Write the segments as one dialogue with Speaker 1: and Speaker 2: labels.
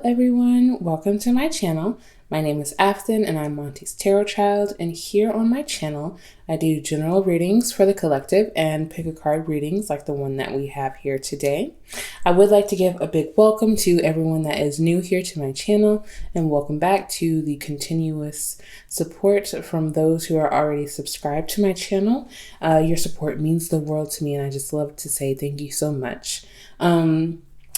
Speaker 1: everyone, welcome to my channel. My name is Afton and I'm Monty's Tarot Child, and here on my channel I do general readings for the collective and pick a card readings like the one that we have here today. I would like to give a big welcome to everyone that is new here to my channel, and welcome back to the continuous support from those who are already subscribed to my channel. Your support means the world to me, and I just love to say thank you so much.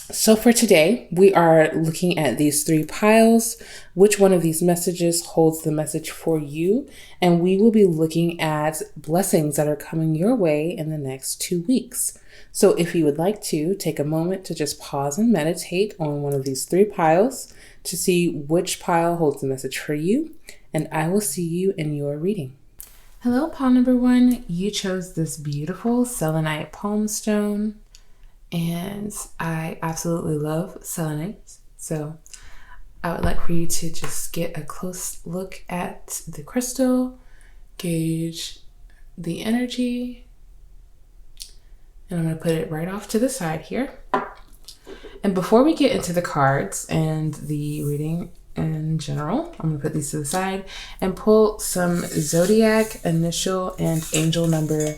Speaker 1: So for today, we are looking at these three piles. Which one of these messages holds the message for you? And we will be looking at blessings that are coming your way in the next 2 weeks. So if you would like to take a moment to just pause and meditate on one of these three piles to see which pile holds the message for you, and I will see you in your reading. Hello, pile number 1. You chose this beautiful selenite palm stone. And I absolutely love selenite, so I would like for you to just get a close look at the crystal, gauge the energy, and I'm going to put it right off to the side here. And before we get into the cards and the reading in general, I'm going to put these to the side and pull some zodiac, initial, and angel number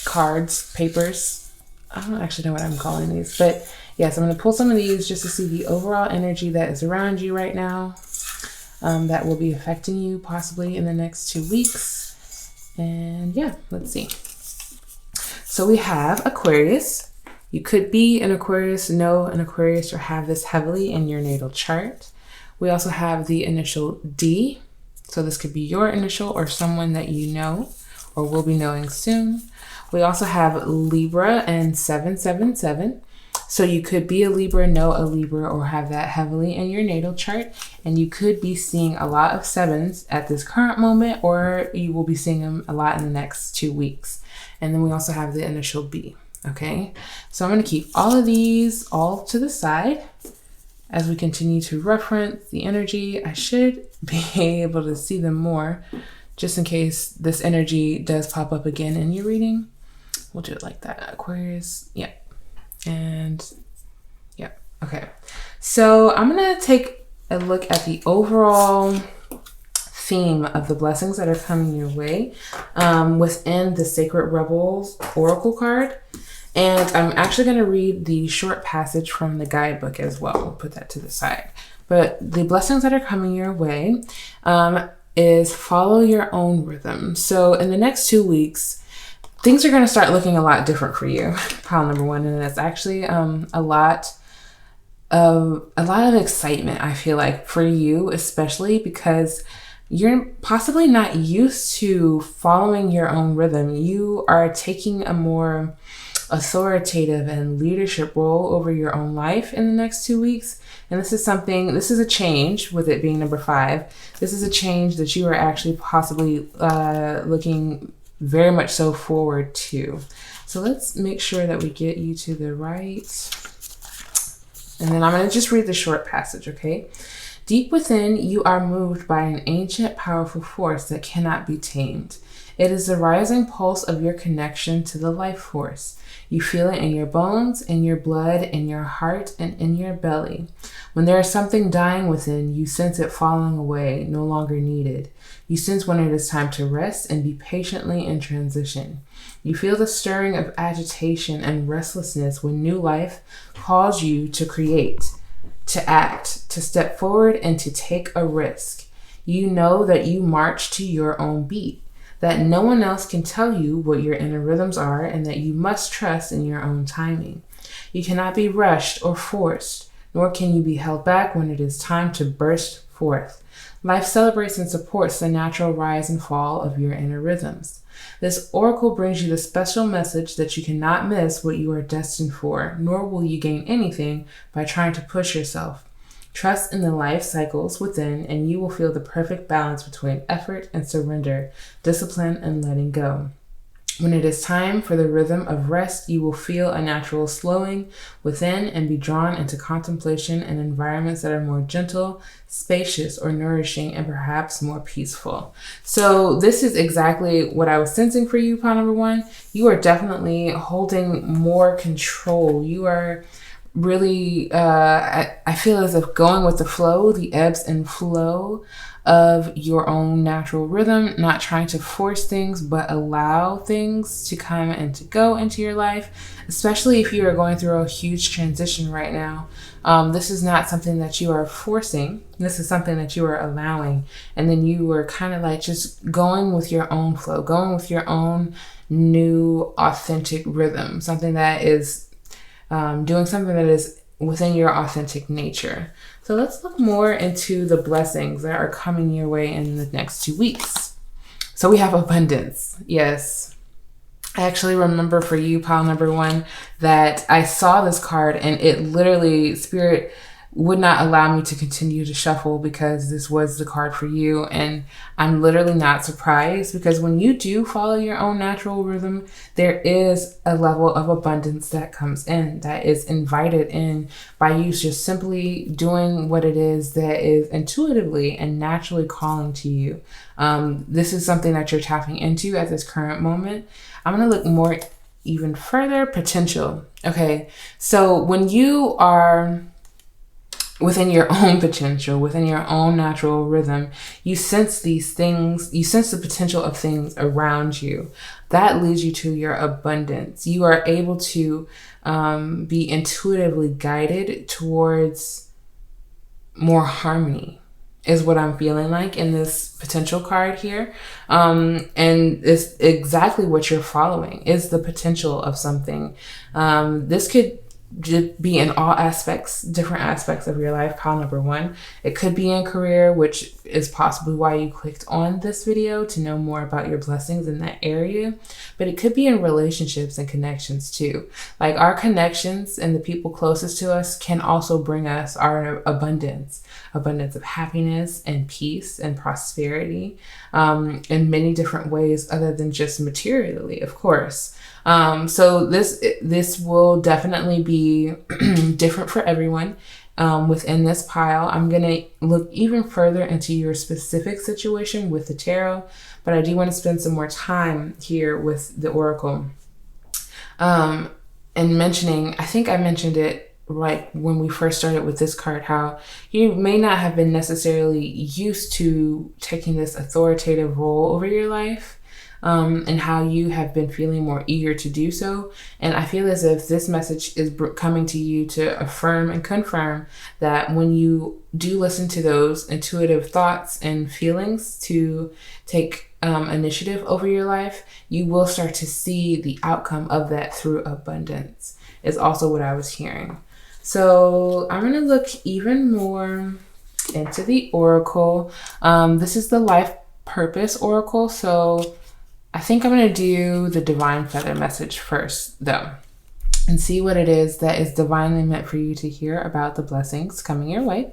Speaker 1: cards, papers. I don't actually know what I'm calling these, but yes, I'm going to pull some of these just to see the overall energy that is around you right now, that will be affecting you possibly in the next 2 weeks. And yeah, let's see. So we have Aquarius. You could be an Aquarius, know an Aquarius, or have this heavily in your natal chart. We also have the initial D. So this could be your initial or someone that you know or will be knowing soon. We also have Libra and 777. So you could be a Libra, know a Libra, or have that heavily in your natal chart. And you could be seeing a lot of sevens at this current moment, or you will be seeing them a lot in the next 2 weeks. And then we also have the initial B. Okay, so I'm going to keep all of these all to the side as we continue to reference the energy. I should be able to see them more just in case this energy does pop up again in your reading. We'll do it like that. Aquarius. Yeah. And yeah. Okay. So I'm going to take a look at the overall theme of the blessings that are coming your way within the Sacred Rebels Oracle card. And I'm actually going to read the short passage from the guidebook as well. We'll put that to the side. But the blessings that are coming your way is follow your own rhythm. So in the next 2 weeks, things are going to start looking a lot different for you, pile number 1, and that's actually a lot of excitement, I feel like, for you, especially because you're possibly not used to following your own rhythm. You are taking a more authoritative and leadership role over your own life in the next 2 weeks. And this is a change with it being number 5. This is a change that you are actually possibly looking very much so forward to. So let's make sure that we get you to the right. And then I'm going to just read the short passage, okay? Deep within, you are moved by an ancient, powerful force that cannot be tamed. It is the rising pulse of your connection to the life force. You feel it in your bones, in your blood, in your heart, and in your belly. When there is something dying within, you sense it falling away, no longer needed. You sense when it is time to rest and be patiently in transition. You feel the stirring of agitation and restlessness when new life calls you to create, to act, to step forward, and to take a risk. You know that you march to your own beat, that no one else can tell you what your inner rhythms are, and that you must trust in your own timing. You cannot be rushed or forced, nor can you be held back when it is time to burst forth. Life celebrates and supports the natural rise and fall of your inner rhythms. This oracle brings you the special message that you cannot miss what you are destined for, nor will you gain anything by trying to push yourself. Trust in the life cycles within, and you will feel the perfect balance between effort and surrender, discipline and letting go. When it is time for the rhythm of rest, you will feel a natural slowing within and be drawn into contemplation in environments that are more gentle, spacious, or nourishing, and perhaps more peaceful. So this is exactly what I was sensing for you, pile number 1. You are definitely holding more control. You are really, I feel as if going with the flow, the ebbs and flow of your own natural rhythm, not trying to force things, but allow things to come and to go into your life, especially if you are going through a huge transition right now. This is not something that you are forcing. This is something that you are allowing. And then you are kind of like just going with your own flow, going with your own new authentic rhythm, something that is doing something that is within your authentic nature. So let's look more into the blessings that are coming your way in the next 2 weeks. So we have abundance. Yes. I actually remember for you, pile number 1, that I saw this card and it literally, Spirit would not allow me to continue to shuffle because this was the card for you. And I'm literally not surprised, because when you do follow your own natural rhythm, there is a level of abundance that comes in, that is invited in by you just simply doing what it is that is intuitively and naturally calling to you. This is something that you're tapping into at this current moment. I'm going to look more even further. Potential. Okay. So when you are within your own potential, within your own natural rhythm, you sense these things, you sense the potential of things around you. That leads you to your abundance. You are able to be intuitively guided towards more harmony, is what I'm feeling like in this potential card here. And it's exactly what you're following, is the potential of something. This could be in all aspects, different aspects of your life, pile number 1. It could be in career, which is possibly why you clicked on this video, to know more about your blessings in that area. But it could be in relationships and connections too. Like our connections and the people closest to us can also bring us our abundance of happiness and peace and prosperity, in many different ways other than just materially, of course. So this will definitely be different for everyone within this pile. I'm going to look even further into your specific situation with the tarot, but I do want to spend some more time here with the oracle. And mentioning, I think I mentioned it like when we first started with this card, how you may not have been necessarily used to taking this authoritative role over your life. And how you have been feeling more eager to do so. And I feel as if this message is coming to you to affirm and confirm that when you do listen to those intuitive thoughts and feelings to take initiative over your life, you will start to see the outcome of that through abundance, is also what I was hearing. So I'm going to look even more into the oracle. This is the life purpose oracle. So I think I'm going to do the divine feather message first, though, and see what it is that is divinely meant for you to hear about the blessings coming your way.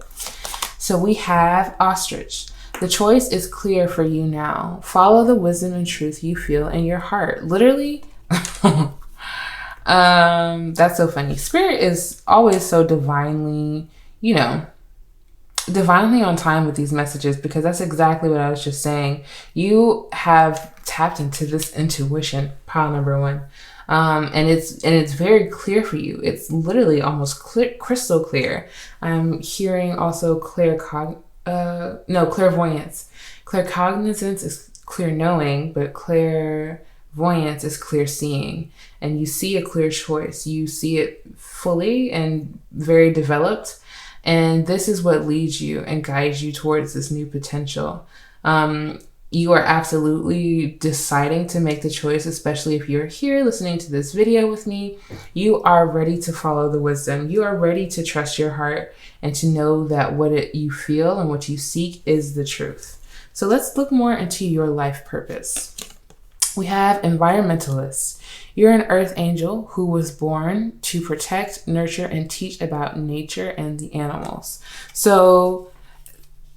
Speaker 1: So we have ostrich. The choice is clear for you now. Follow the wisdom and truth you feel in your heart. Literally, that's so funny. Spirit is always so divinely, divinely on time with these messages, because that's exactly what I was just saying. You have tapped into this intuition, pile number 1, and it's very clear for you. It's literally almost crystal clear. I'm hearing also clairvoyance. Claircognizance is clear knowing, but clairvoyance is clear seeing, and you see a clear choice. You see it fully and very developed. And this is what leads you and guides you towards this new potential. You are absolutely deciding to make the choice, especially if you're here listening to this video with me. You are ready to follow the wisdom. You are ready to trust your heart and to know that what you feel and what you seek is the truth. So let's look more into your life purpose. We have environmentalists. You're an earth angel who was born to protect, nurture, and teach about nature and the animals. So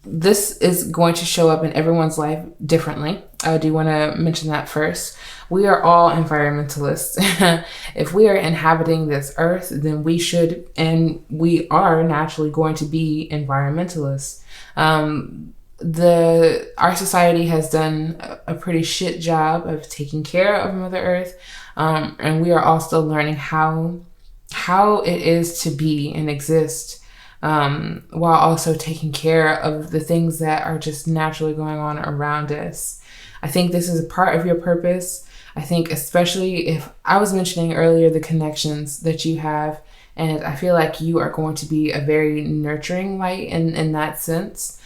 Speaker 1: this is going to show up in everyone's life differently. I do want to mention that first. We are all environmentalists. If we are inhabiting this earth, then we should, and we are naturally going to be environmentalists. Our society has done a pretty shit job of taking care of Mother Earth, and we are all still learning how how it is to be and exist, while also taking care of the things that are just naturally going on around us. I think this is a part of your purpose. I think especially if I was mentioning earlier the connections that you have, and I feel like you are going to be a very nurturing light in that sense.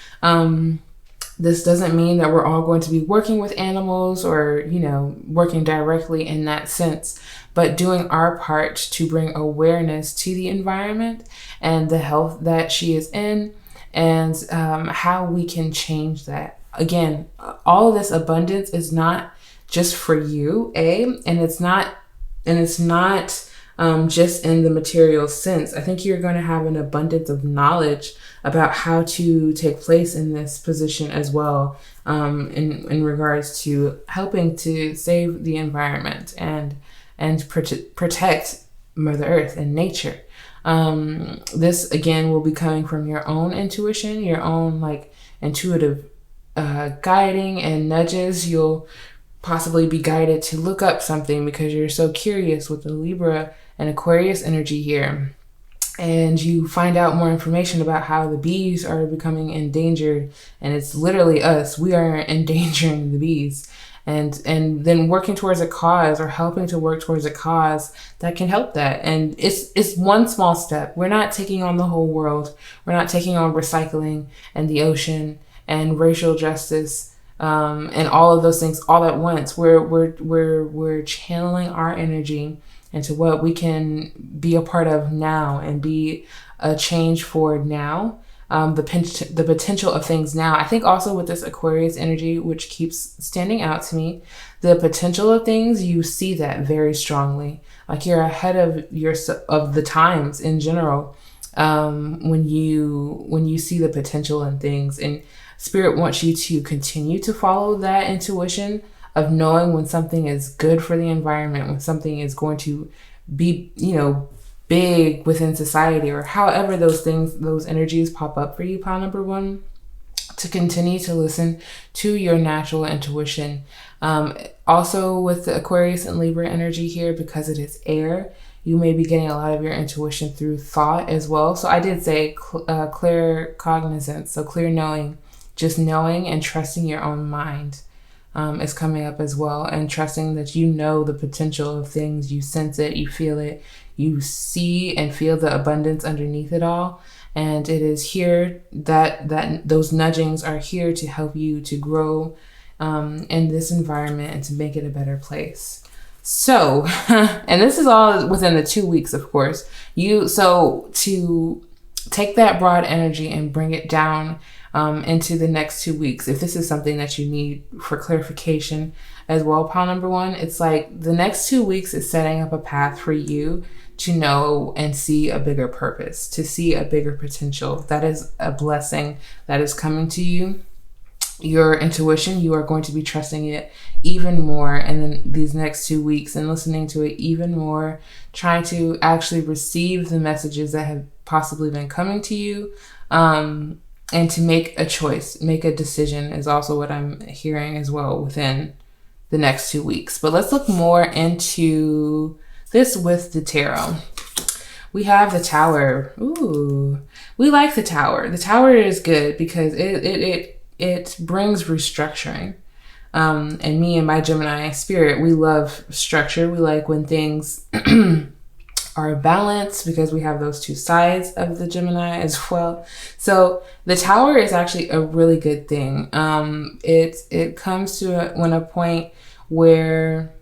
Speaker 1: This doesn't mean that we're all going to be working with animals or, you know, working directly in that sense, but doing our part to bring awareness to the environment and the health that she is in, and how we can change that. Again, all of this abundance is not just for you, and it's not just in the material sense. I think you're going to have an abundance of knowledge about how to take place in this position as well, in regards to helping to save the environment and protect Mother Earth and nature. This again will be coming from your own intuition, your own like intuitive guiding and nudges. You'll possibly be guided to look up something because you're so curious with the Libra and Aquarius energy here. And you find out more information about how the bees are becoming endangered. And it's literally us. We are endangering the bees. And then working towards a cause, or helping to work towards a cause that can help that. And it's one small step. We're not taking on the whole world. We're not taking on recycling and the ocean and racial justice, and all of those things all at once. We're channeling our energy into what we can be a part of now and be a change for now. The potential of things now. I think also with this Aquarius energy, which keeps standing out to me, the potential of things, you see that very strongly. Like you're ahead of the times in general, when you see the potential in things. And Spirit wants you to continue to follow that intuition of knowing when something is good for the environment, when something is going to be, you know, big within society, or however those energies pop up for you, pile number 1, to continue to listen to your natural intuition. Also with the Aquarius and Libra energy here, because it is air, you may be getting a lot of your intuition through thought as well. So I did say clear cognizance, so clear knowing, just knowing and trusting your own mind is coming up as well, and trusting that you know the potential of things, you sense it, you feel it, you see and feel the abundance underneath it all. And it is here that those nudgings are here to help you to grow in this environment and to make it a better place. So, and this is all within the 2 weeks, of course. So to take that broad energy and bring it down into the next 2 weeks, if this is something that you need for clarification as well, pile number 1, it's like the next 2 weeks is setting up a path for you to know and see a bigger purpose, to see a bigger potential. That is a blessing that is coming to you. Your intuition, you are going to be trusting it even more in these next 2 weeks, and listening to it even more, trying to actually receive the messages that have possibly been coming to you, and to make a choice, make a decision is also what I'm hearing as well within the next 2 weeks. But let's look more into this with the tarot. We have the Tower. Ooh, we like the Tower. The Tower is good because it brings restructuring. And me and my Gemini spirit, we love structure. We like when things are balanced, because we have those two sides of the Gemini as well. So the Tower is actually a really good thing. It comes to a point where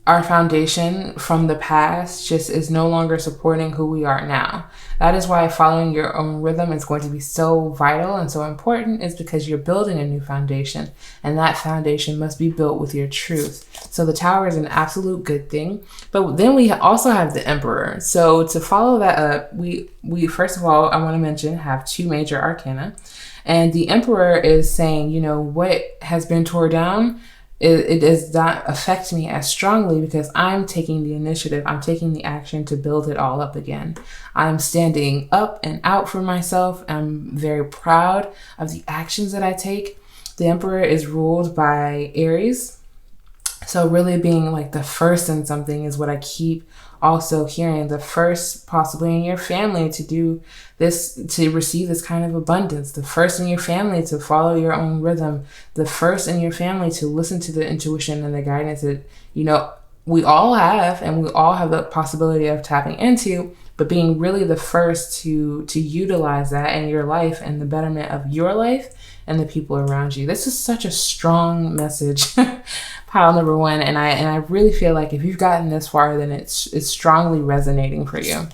Speaker 1: our foundation from the past just is no longer supporting who we are now. That is why following your own rhythm is going to be so vital and so important, is because you're building a new foundation, and that foundation must be built with your truth. So the Tower is an absolute good thing. But then we also have the Emperor. So to follow that up, we first of all, I want to mention, have 2 major arcana. And the Emperor is saying, you know, what has been torn down, it does not affect me as strongly because I'm taking the initiative. I'm taking the action to build it all up again. I'm standing up and out for myself. I'm very proud of the actions that I take. The Emperor is ruled by Aries. So really being like the first in something is what I keep also hearing the first possibly in your family to do this, to receive this kind of abundance, the first in your family to follow your own rhythm, the first in your family to listen to the intuition and the guidance that, you know, we all have, and we all have the possibility of tapping into, but being really the first to utilize that in your life and the betterment of your life and the people around you. This is such a strong message, pile number one, and I really feel like if you've gotten this far, then it's strongly resonating for you.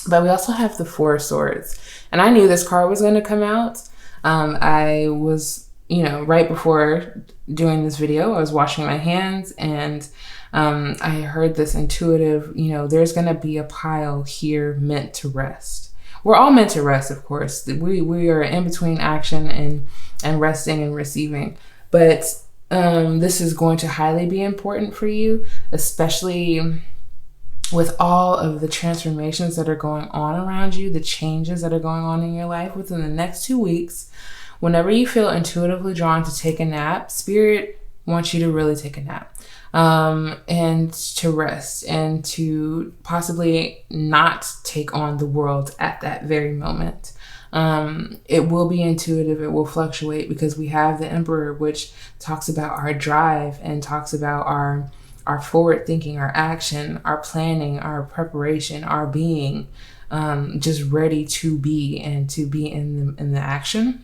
Speaker 1: But we also have the Four of Swords, and I knew this card was going to come out. I was, you know, right before doing this video, I was washing my hands, and I heard this intuitive, you know, there's going to be a pile here meant to rest. We're all meant to rest, of course. We are in between action and resting and receiving. But this is going to highly be important for you, especially with all of the transformations that are going on around you, the changes that are going on in your life within the next 2 weeks. Whenever you feel intuitively drawn to take a nap, Spirit wants you to really take a nap. And to rest and to possibly not take on the world at that very moment. It will be intuitive, it will fluctuate, because we have the Emperor, which talks about our drive and talks about our forward thinking, our action, our planning, our preparation, our being, just ready to be and to be in the action.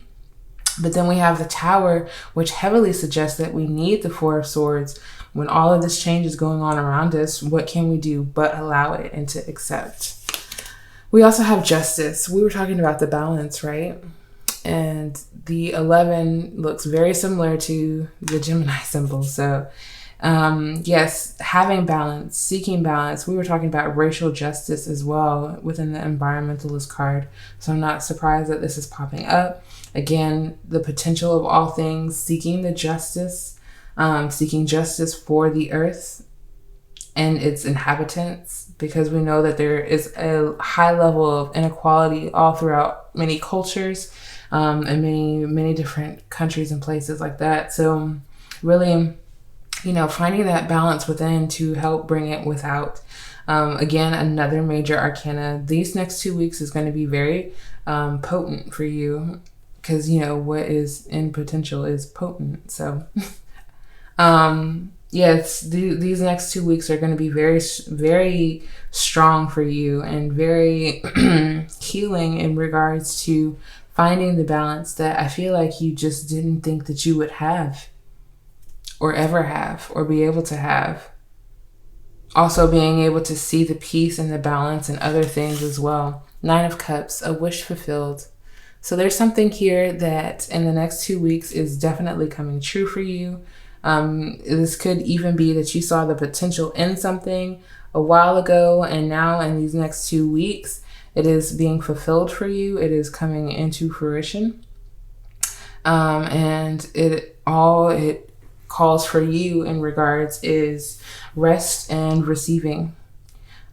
Speaker 1: But then we have the Tower, which heavily suggests that we need the Four of Swords. When all of this change is going on around us, what can we do but allow it and to accept? We also have Justice. We were talking about the balance, right? And the 11 looks very similar to the Gemini symbol. So yes, having balance, seeking balance. We were talking about racial justice as well within the environmentalist card. So I'm not surprised that this is popping up. Again, the potential of all things, seeking the justice, seeking justice for the earth and its inhabitants, because we know that there is a high level of inequality all throughout many cultures and many different countries and places like that. So really, you know, finding that balance within to help bring it without. Again, another major arcana. These next 2 weeks is going to be very potent for you, because, you know, what is in potential is potent. So yes, these next 2 weeks are going to be very, very strong for you and very healing in regards to finding the balance that I feel like you just didn't think that you would have or ever have or be able to have. Also being able to see the peace and the balance and other things as well. 9 of Cups, a wish fulfilled. So there's something here that in the next 2 weeks is definitely coming true for you. This could even be that you saw the potential in something a while ago, and now in these next 2 weeks, it is being fulfilled for you. It is coming into fruition. And it calls for you in regards is rest and receiving.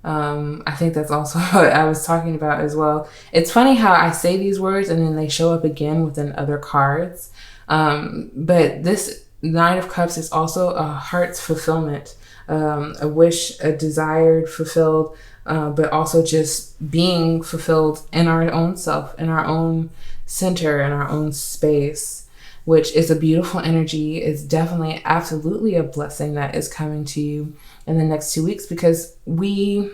Speaker 1: I think that's also what I was talking about as well. It's funny how I say these words and then they show up again within other cards. But this 9 of Cups is also a heart's fulfillment, a wish, a desired, fulfilled, but also just being fulfilled in our own self, in our own center, in our own space, which is a beautiful energy. It's definitely, absolutely a blessing that is coming to you in the next 2 weeks, because we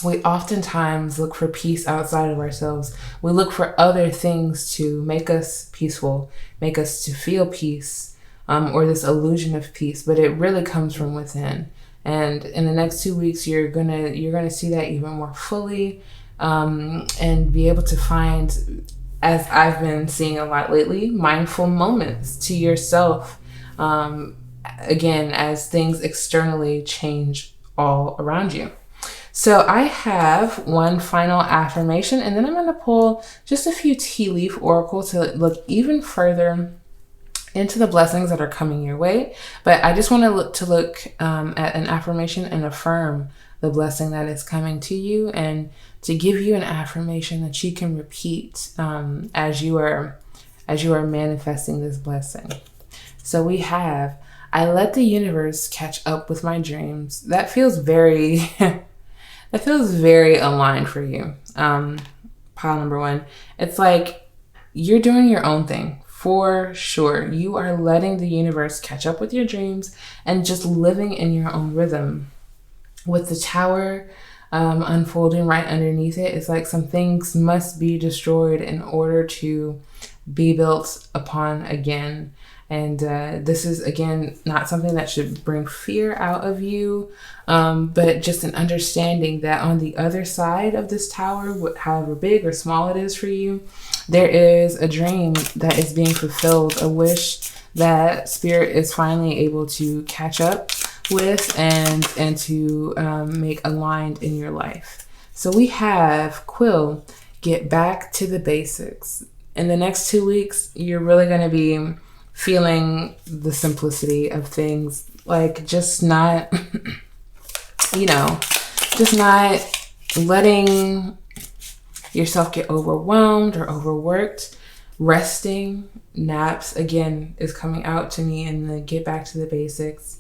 Speaker 1: oftentimes look for peace outside of ourselves. We look for other things to make us peaceful, make us to feel peace, or this illusion of peace, but it really comes from within. And in the next 2 weeks, you're gonna see that even more fully, and be able to find, as I've been seeing a lot lately, mindful moments to yourself. Again, as things externally change all around you. So I have one final affirmation, and then I'm going to pull just a few tea leaf oracle to look even further into the blessings that are coming your way. But I just want to look at an affirmation and affirm the blessing that is coming to you, and to give you an affirmation that you can repeat as you are manifesting this blessing. So we have, I let the universe catch up with my dreams. That feels very That feels very aligned for you. Pile number 1. It's like you're doing your own thing. For sure. You are letting the universe catch up with your dreams and just living in your own rhythm. With the Tower unfolding right underneath it, it's like some things must be destroyed in order to be built upon again. And this is, again, not something that should bring fear out of you, but just an understanding that on the other side of this tower, however big or small it is for you, there is a dream that is being fulfilled, a wish that spirit is finally able to catch up with and to make aligned in your life. So we have Quill, get back to the basics. In the next 2 weeks, you're really going to be feeling the simplicity of things, like just not, just not letting yourself get overwhelmed or overworked. Resting, naps, again, is coming out to me in the get back to the basics.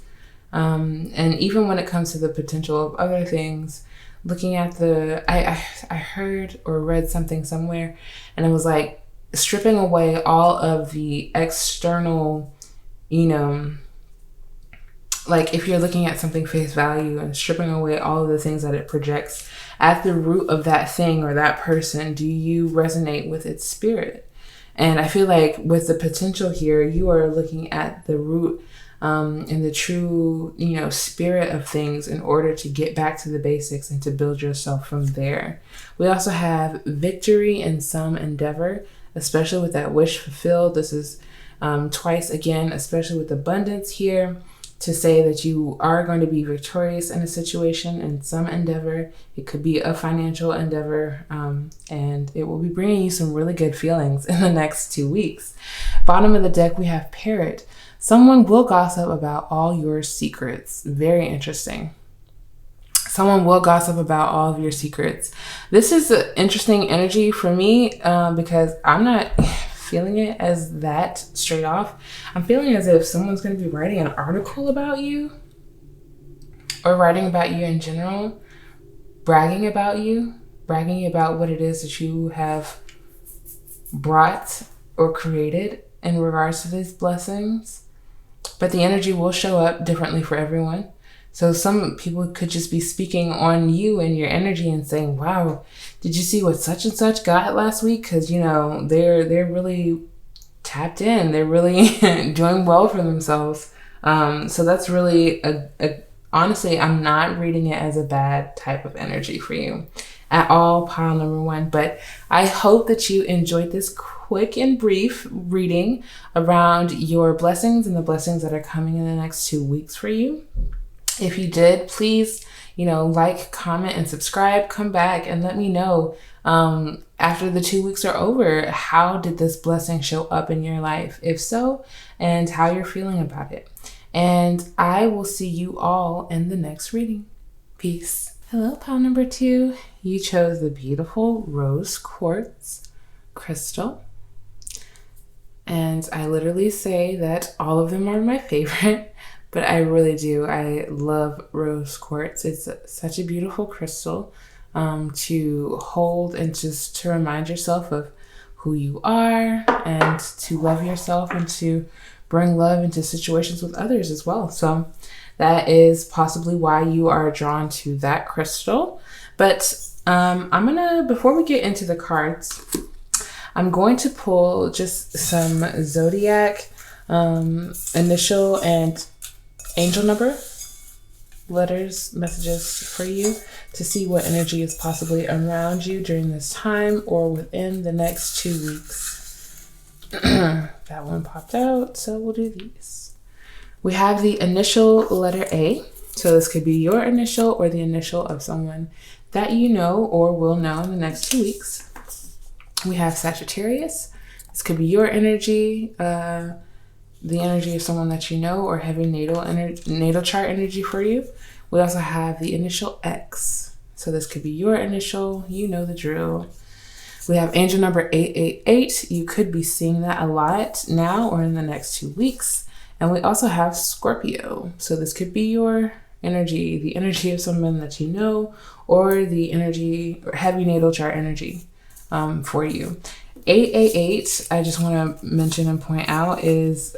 Speaker 1: And even when it comes to the potential of other things, looking at I heard or read something somewhere, and it was like stripping away all of the external, like if you're looking at something face value and stripping away all of the things that it projects at the root of that thing or that person, do you resonate with its spirit? And I feel like with the potential here, you are looking at the root and the true, spirit of things in order to get back to the basics and to build yourself from there. We also have victory in some endeavor, especially with that wish fulfilled. This is twice again, especially with abundance here, to say that you are going to be victorious in a situation, in some endeavor. It could be a financial endeavor, and it will be bringing you some really good feelings in the next 2 weeks. Bottom of the deck, we have Parrot. Someone will gossip about all your secrets. Very interesting. Someone will gossip about all of your secrets. This is an interesting energy for me because I'm not feeling it as that straight off. I'm feeling as if someone's going to be writing an article about you or writing about you in general, bragging about you, bragging about what it is that you have brought or created in regards to these blessings. But the energy will show up differently for everyone. So some people could just be speaking on you and your energy and saying, wow, did you see what such and such got last week? Because, they're really tapped in. They're really doing well for themselves. So that's really, honestly, I'm not reading it as a bad type of energy for you at all, pile number 1. But I hope that you enjoyed this quick and brief reading around your blessings and the blessings that are coming in the next 2 weeks for you. If you did, please, like, comment, and subscribe. Come back and let me know after the 2 weeks are over, how did this blessing show up in your life? If so, and how you're feeling about it. And I will see you all in the next reading. Peace. Hello, pile number 2. You chose the beautiful rose quartz crystal. And I literally say that all of them are my favorite. But I really do. I love rose quartz. It's such a beautiful crystal to hold and just to remind yourself of who you are and to love yourself and to bring love into situations with others as well. So that is possibly why you are drawn to that crystal. But before we get into the cards, I'm going to pull just some zodiac initial and angel number letters, messages for you to see what energy is possibly around you during this time or within the next 2 weeks. That one popped out, so we'll do these. We have the initial letter A. So this could be your initial or the initial of someone that you know or will know in the next 2 weeks. We have Sagittarius. This could be your energy, the energy of someone that you know or heavy natal chart energy for you. We also have the initial X. So this could be your initial, you know the drill. We have angel number 888. You could be seeing that a lot now or in the next 2 weeks. And we also have Scorpio. So this could be your energy, the energy of someone that you know, or the energy, or heavy natal chart energy for you. 888, I just want to mention and point out, is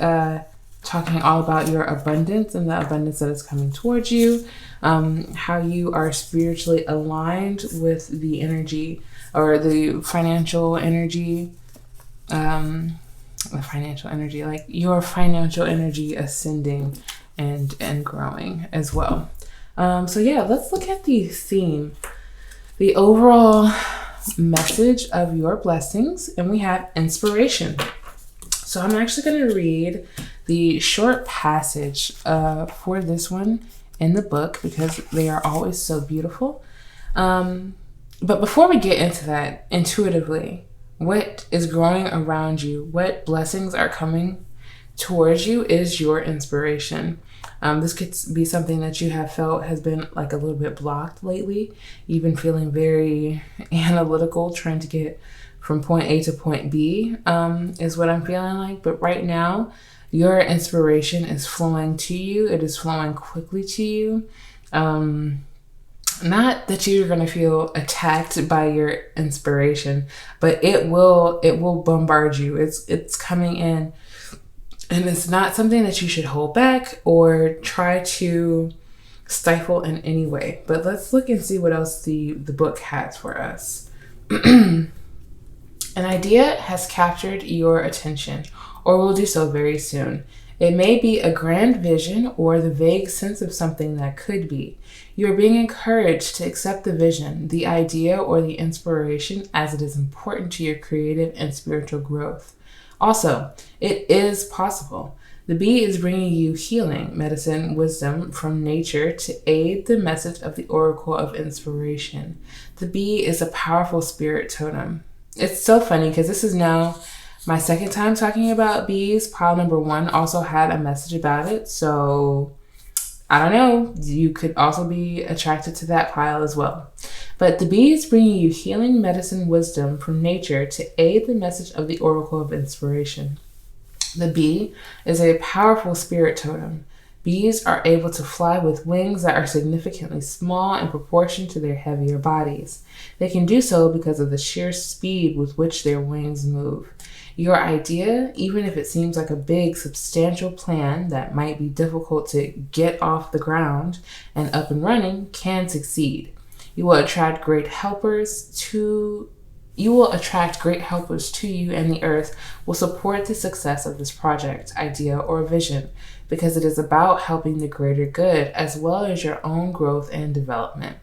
Speaker 1: talking all about your abundance and the abundance that is coming towards you, how you are spiritually aligned with the energy or the financial energy, like your financial energy ascending and growing as well. So yeah, let's look at the theme, the overall message of your blessings, and we have inspiration. So I'm actually going to read the short passage for this one in the book because they are always so beautiful. But before we get into that, intuitively, what is growing around you, what blessings are coming towards you is your inspiration. This could be something that you have felt has been like a little bit blocked lately. You've been feeling very analytical, trying to get from point A to point B, is what I'm feeling like. But right now, your inspiration is flowing to you. It is flowing quickly to you. Not that you're going to feel attacked by your inspiration, but it will bombard you. It's coming in, and it's not something that you should hold back or try to stifle in any way. But let's look and see what else the book has for us. An idea has captured your attention, or will do so very soon. It may be a grand vision or the vague sense of something that could be. You are being encouraged to accept the vision, the idea, or the inspiration as it is important to your creative and spiritual growth. Also, it is possible. The bee is bringing you healing, medicine, wisdom from nature to aid the message of the oracle of inspiration. The bee is a powerful spirit totem. It's so funny because this is now my second time talking about bees. Pile number 1 also had a message about it. So I don't know, you could also be attracted to that pile as well. But the bee is bringing you healing, medicine, wisdom from nature to aid the message of the oracle of inspiration. The bee is a powerful spirit totem. Bees are able to fly with wings that are significantly small in proportion to their heavier bodies. They can do so because of the sheer speed with which their wings move. Your idea, even if it seems like a big, substantial plan that might be difficult to get off the ground and up and running, can succeed. You will attract great helpers to you, and the earth will support the success of this project, idea, or vision, because it is about helping the greater good as well as your own growth and development.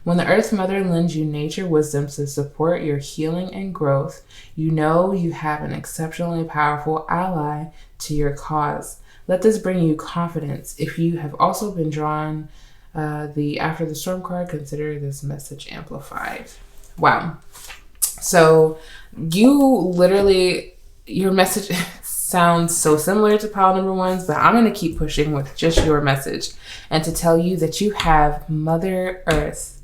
Speaker 1: When the Earth Mother lends you nature wisdom to support your healing and growth, you know you have an exceptionally powerful ally to your cause. Let this bring you confidence. If you have also been drawn the After the Storm card, consider this message amplified. Wow. So your message sounds so similar to pile number 1's, but I'm going to keep pushing with just your message and to tell you that you have Mother Earth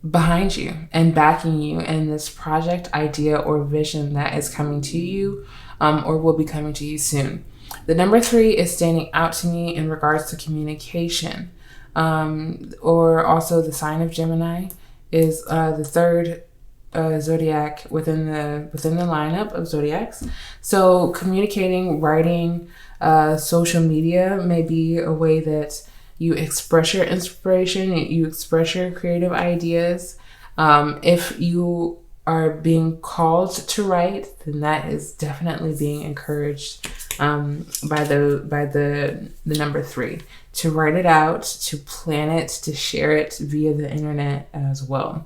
Speaker 1: behind you and backing you in this project, idea, or vision that is coming to you or will be coming to you soon. The number 3 is standing out to me in regards to communication, or also the sign of Gemini is the third zodiac within the lineup of zodiacs. So communicating, writing, social media may be a way that you express your inspiration, you express your creative ideas. If you are being called to write, then that is definitely being encouraged by the number 3, to write it out, to plan it, to share it via the internet as well.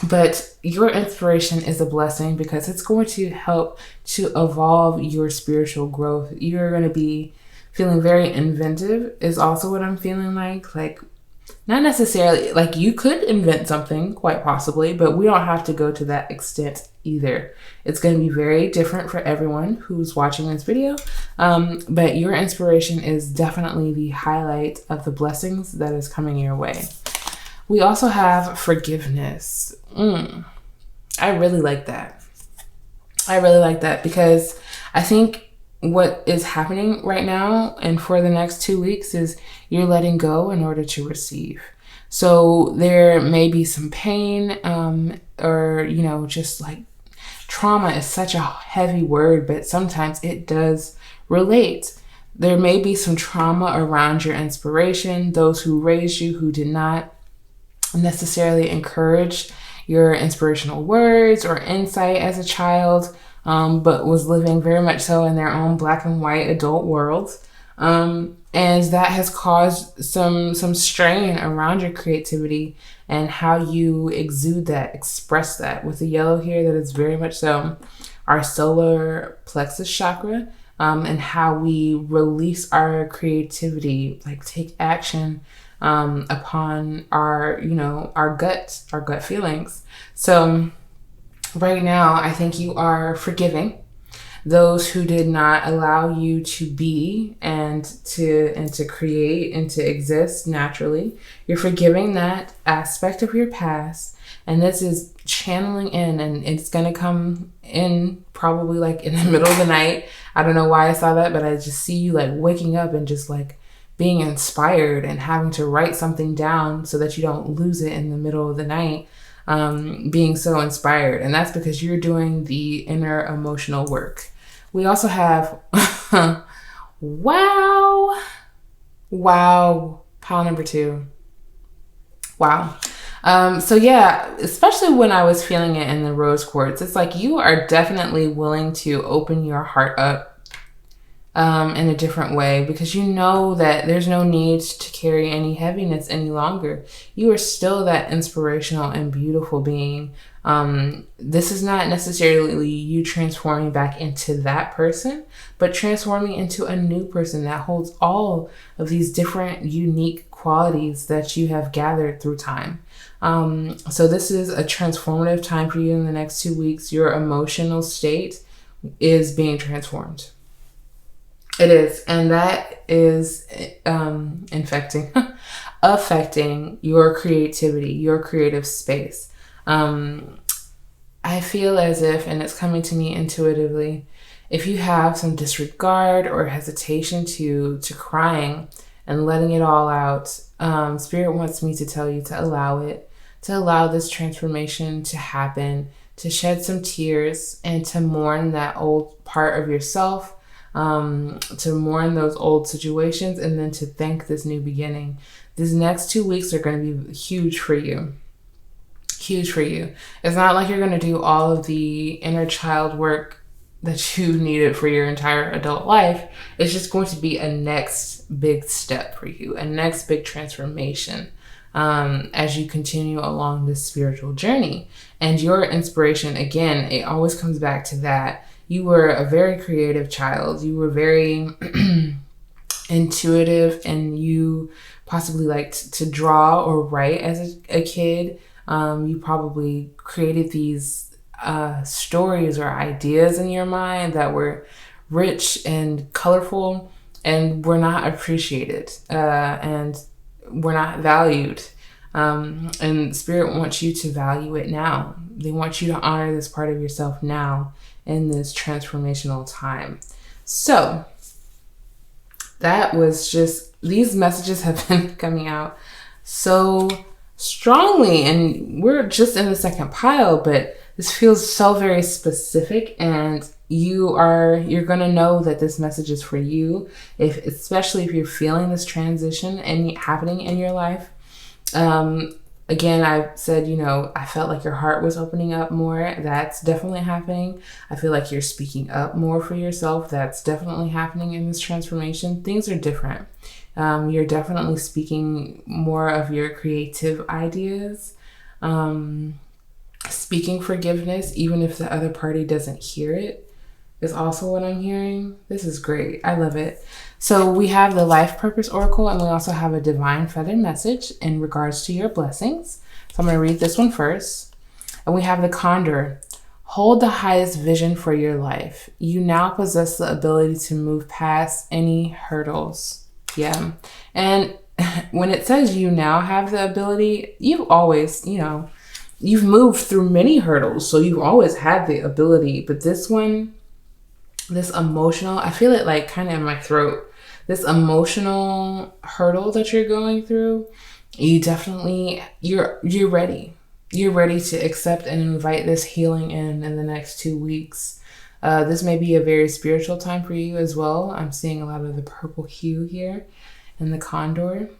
Speaker 1: But your inspiration is a blessing because it's going to help to evolve your spiritual growth. You're going to be feeling very inventive is also what I'm feeling like not necessarily, like you could invent something quite possibly, but we don't have to go to that extent either. It's going to be very different for everyone who's watching this video. But your inspiration is definitely the highlight of the blessings that is coming your way. We also have forgiveness. I really like that. Because I think what is happening right now and for the next 2 weeks is you're letting go in order to receive. So there may be some pain, or, you know, just like trauma is such a heavy word, but sometimes it does relate. There may be some trauma around your inspiration, those who raised you who did not necessarily encourage your inspirational words or insight as a child, but was living very much so in their own black and white adult world. And that has caused some strain around your creativity and how you exude that, express that. With the yellow here, that is very much so our solar plexus chakra, and how we release our creativity, like take action upon our, you know, our gut feelings. So right now, I think you are forgiving those who did not allow you to be and to create and to exist naturally. You're forgiving that aspect of your past, and this is channeling in, and it's gonna come in probably like in the middle of the night. I don't know why I saw that, but I just see you like waking up and just like being inspired and having to write something down so that you don't lose it in the middle of the night, being so inspired. And that's because you're doing the inner emotional work. We also have, wow, pile number 2. Wow. So yeah, especially when I was feeling it in the rose quartz, it's like you are definitely willing to open your heart up in a different way, because you know that there's no need to carry any heaviness any longer. You are still that inspirational and beautiful being. This is not necessarily you transforming back into that person, but transforming into a new person that holds all of these different unique qualities that you have gathered through time. So this is a transformative time for you in the next 2 weeks. Your emotional state is being transformed. It is. And that is affecting your creativity, your creative space. I feel as if, and it's coming to me intuitively, if you have some disregard or hesitation to crying and letting it all out, Spirit wants me to tell you to allow it, to allow this transformation to happen, to shed some tears and to mourn that old part of yourself, to mourn those old situations, and then to thank this new beginning. These next 2 weeks are going to be huge for you. Huge for you. It's not like you're going to do all of the inner child work that you needed for your entire adult life. It's just going to be a next big step for you, a next big transformation, as you continue along this spiritual journey. And your inspiration, again, it always comes back to that. You were a very creative child. You were very intuitive, and you possibly liked to draw or write as a kid. You probably created these stories or ideas in your mind that were rich and colorful and were not appreciated, and were not valued. And Spirit wants you to value it now. They want you to honor this part of yourself now in this transformational time. So that was just, these messages have been coming out so strongly, and we're just in the second pile, but this feels so very specific, and you're going to know that this message is for you, especially if you're feeling this transition and happening in your life. Again, I said, I felt like your heart was opening up more. That's definitely happening. I feel like you're speaking up more for yourself. That's definitely happening in this transformation. Things are different. You're definitely speaking more of your creative ideas. Speaking forgiveness, even if the other party doesn't hear it, is also what I'm hearing. This is great. I love it. So we have the Life Purpose Oracle, and we also have a Divine Feather message in regards to your blessings. So I'm going to read this one first. And we have the Condor. Hold the highest vision for your life. You now possess the ability to move past any hurdles. Yeah. And when it says you now have the ability, you've always, you've moved through many hurdles. So you've always had the ability. But this one, this emotional, I feel it like kind of in my throat, this emotional hurdle that you're going through. You definitely, you're ready. You're ready to accept and invite this healing in the next 2 weeks. This may be a very spiritual time for you as well. I'm seeing a lot of the purple hue here in the condor.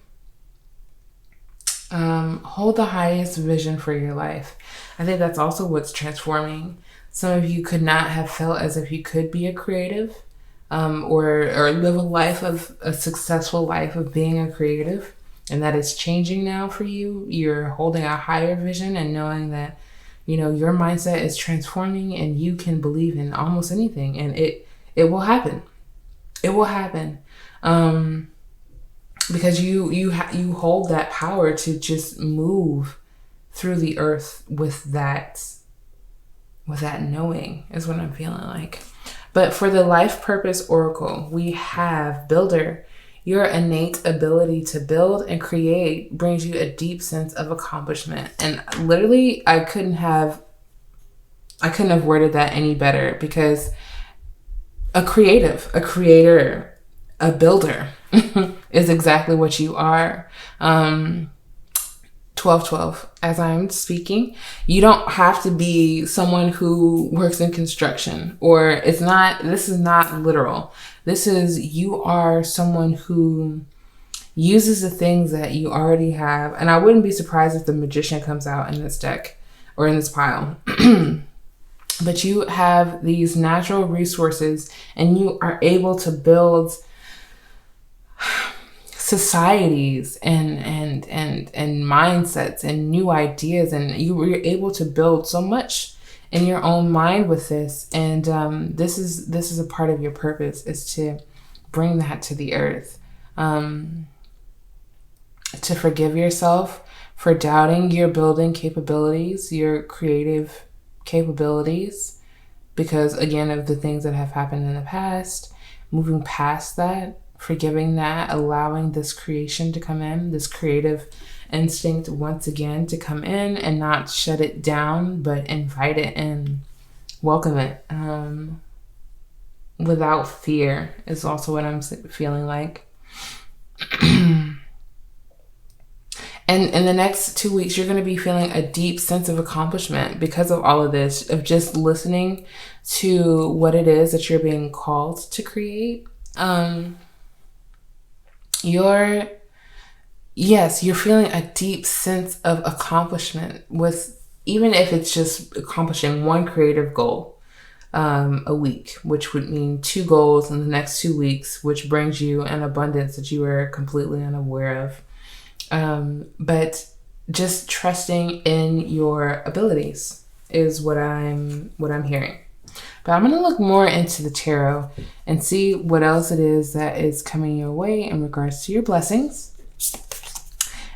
Speaker 1: Hold the highest vision for your life. I think that's also what's transforming. Some of you could not have felt as if you could be a creative, or live a successful life of being a creative, and that is changing now for you. You're holding a higher vision and knowing that, your mindset is transforming and you can believe in almost anything, and it will happen. It will happen. Because you hold that power to just move through the earth with that knowing, is what I'm feeling like. But for the life purpose oracle, we have Builder. Your innate ability to build and create brings you a deep sense of accomplishment. And literally, I couldn't have worded that any better, because a creator, a builder is exactly what you are. 1212, as I'm speaking, you don't have to be someone who works in construction, or this is not literal. This is, you are someone who uses the things that you already have. And I wouldn't be surprised if the Magician comes out in this deck or in this pile. But you have these natural resources and you are able to build societies and mindsets and new ideas, and you were able to build so much in your own mind with this. And this is a part of your purpose, is to bring that to the earth, to forgive yourself for doubting your building capabilities, your creative capabilities, because again of the things that have happened in the past. Moving past that, forgiving that, allowing this creation to come in, this creative instinct once again to come in, and not shut it down, but invite it in, welcome it, without fear, is also what I'm feeling like. And in the next 2 weeks, you're going to be feeling a deep sense of accomplishment because of all of this, of just listening to what it is that you're being called to create. You're feeling a deep sense of accomplishment, with, even if it's just accomplishing one creative goal a week, which would mean 2 goals in the next 2 weeks, which brings you an abundance that you were completely unaware of. But just trusting in your abilities is what I'm hearing. But I'm going to look more into the tarot and see what else it is that is coming your way in regards to your blessings.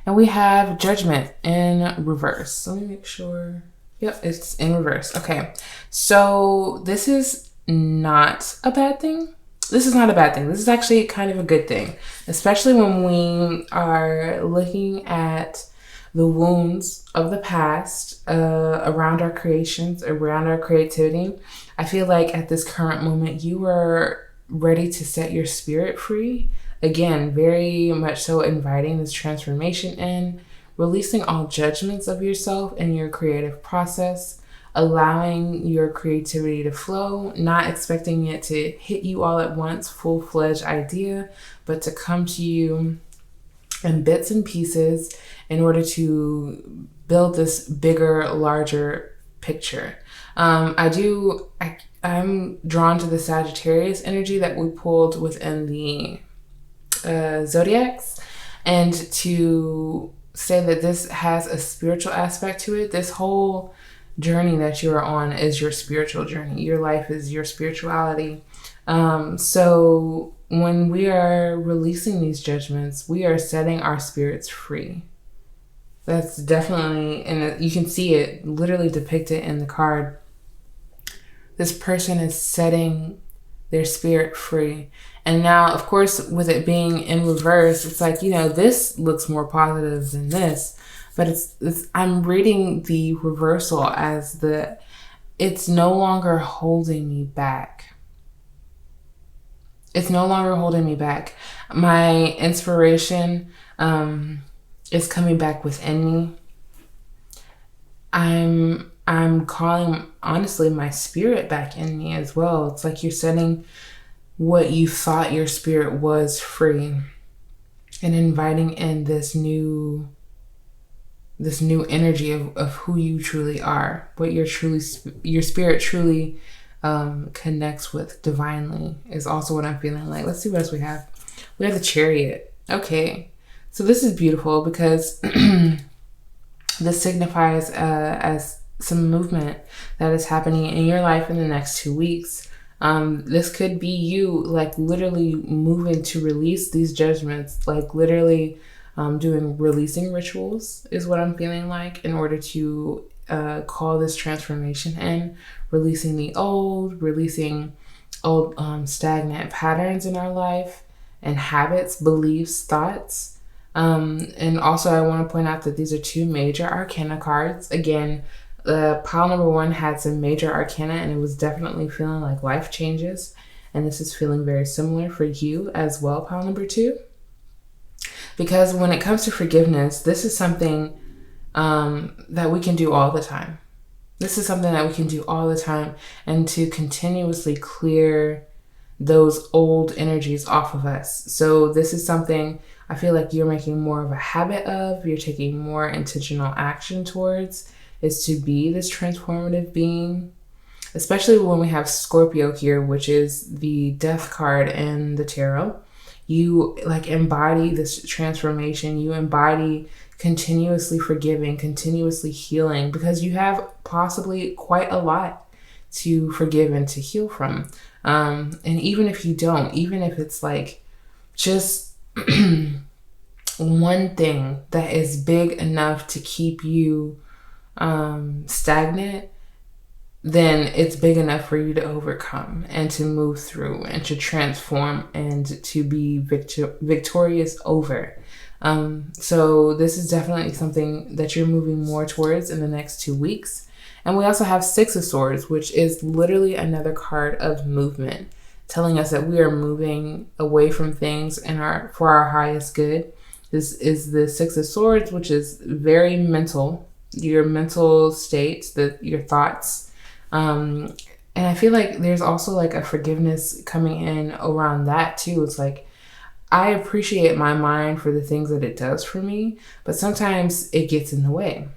Speaker 1: And we have Judgment in reverse. Let me make sure. Yep, it's in reverse. Okay. So this is not a bad thing. This is not a bad thing. This is actually kind of a good thing, especially when we are looking at the wounds of the past around our creations, around our creativity. I feel like at this current moment, you are ready to set your spirit free. Again, very much so inviting this transformation in, releasing all judgments of yourself and your creative process, allowing your creativity to flow, not expecting it to hit you all at once, full-fledged idea, but to come to you in bits and pieces in order to build this bigger, larger picture. I'm drawn to the Sagittarius energy that we pulled within the zodiacs, and to say that this has a spiritual aspect to it. This whole journey that you are on is your spiritual journey. Your life is your spirituality. So when we are releasing these judgments, we are setting our spirits free. That's definitely, and you can see it literally depicted in the card. This person is setting their spirit free. And now, of course, with it being in reverse, it's like, this looks more positive than this. But it's I'm reading the reversal as it's no longer holding me back. It's no longer holding me back. My inspiration is coming back within me. I'm calling, honestly, my spirit back in me as well. It's like you're setting what you thought your spirit was free and inviting in this new energy of who you truly are, what your spirit truly connects with divinely is also what I'm feeling like. Let's see what else we have. We have the Chariot. Okay, so this is beautiful because this signifies as some movement that is happening in your life in the next 2 weeks. This could be you like literally moving to release these judgments, like literally doing releasing rituals is what I'm feeling like in order to call this transformation in, releasing releasing old stagnant patterns in our life and habits, beliefs, thoughts. And also I want to point out that these are 2 major arcana cards. Again, pile number 1 had some major arcana and it was definitely feeling like life changes. And this is feeling very similar for you as well, pile number 2. Because when it comes to forgiveness, this is something that we can do all the time. This is something that we can do all the time, and to continuously clear those old energies off of us. So this is something I feel like you're making more of a habit of, you're taking more intentional action towards, is to be this transformative being, especially when we have Scorpio here, which is the death card in the tarot. You like embody this transformation. You embody continuously forgiving, continuously healing, because you have possibly quite a lot to forgive and to heal from. And even if you don't, even if it's like just one thing that is big enough to keep you stagnant, then it's big enough for you to overcome and to move through and to transform and to be victorious over. So this is definitely something that you're moving more towards in the next 2 weeks. And we also have 6 of Swords, which is literally another card of movement, telling us that we are moving away from things for our highest good. This is the 6 of Swords, which is very mental, your mental state, your thoughts. And I feel like there's also like a forgiveness coming in around that too. It's like, I appreciate my mind for the things that it does for me, but sometimes it gets in the way.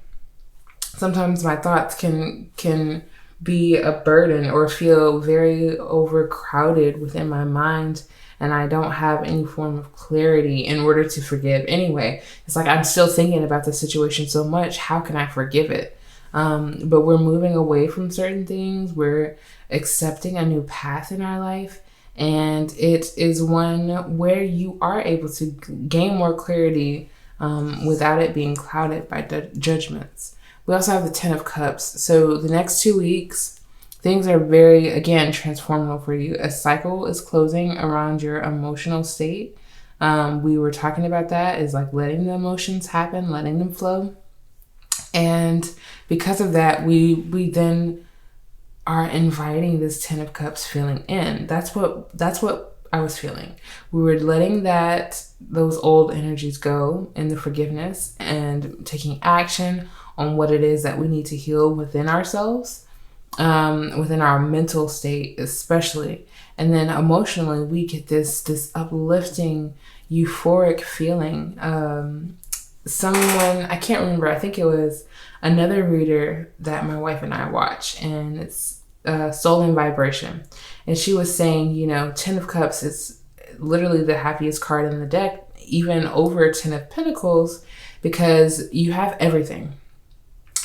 Speaker 1: Sometimes my thoughts can be a burden or feel very overcrowded within my mind, and I don't have any form of clarity in order to forgive anyway. It's like I'm still thinking about the situation so much. How can I forgive it? But we're moving away from certain things. We're accepting a new path in our life. And it is one where you are able to gain more clarity without it being clouded by judgments. We also have the 10 of Cups. So the next 2 weeks, things are very, again, transformative for you. A cycle is closing around your emotional state. We were talking about that, is like letting the emotions happen, letting them flow. And because of that, we then are inviting this 10 of Cups feeling in. That's what I was feeling. We were letting those old energies go in the forgiveness and taking action on what it is that we need to heal within ourselves, within our mental state especially. And then emotionally, we get this uplifting, euphoric feeling. Someone, I can't remember, I think it was another reader that my wife and I watch, and it's Soul and Vibration. And she was saying, 10 of Cups is literally the happiest card in the deck, even over 10 of Pentacles, because you have everything.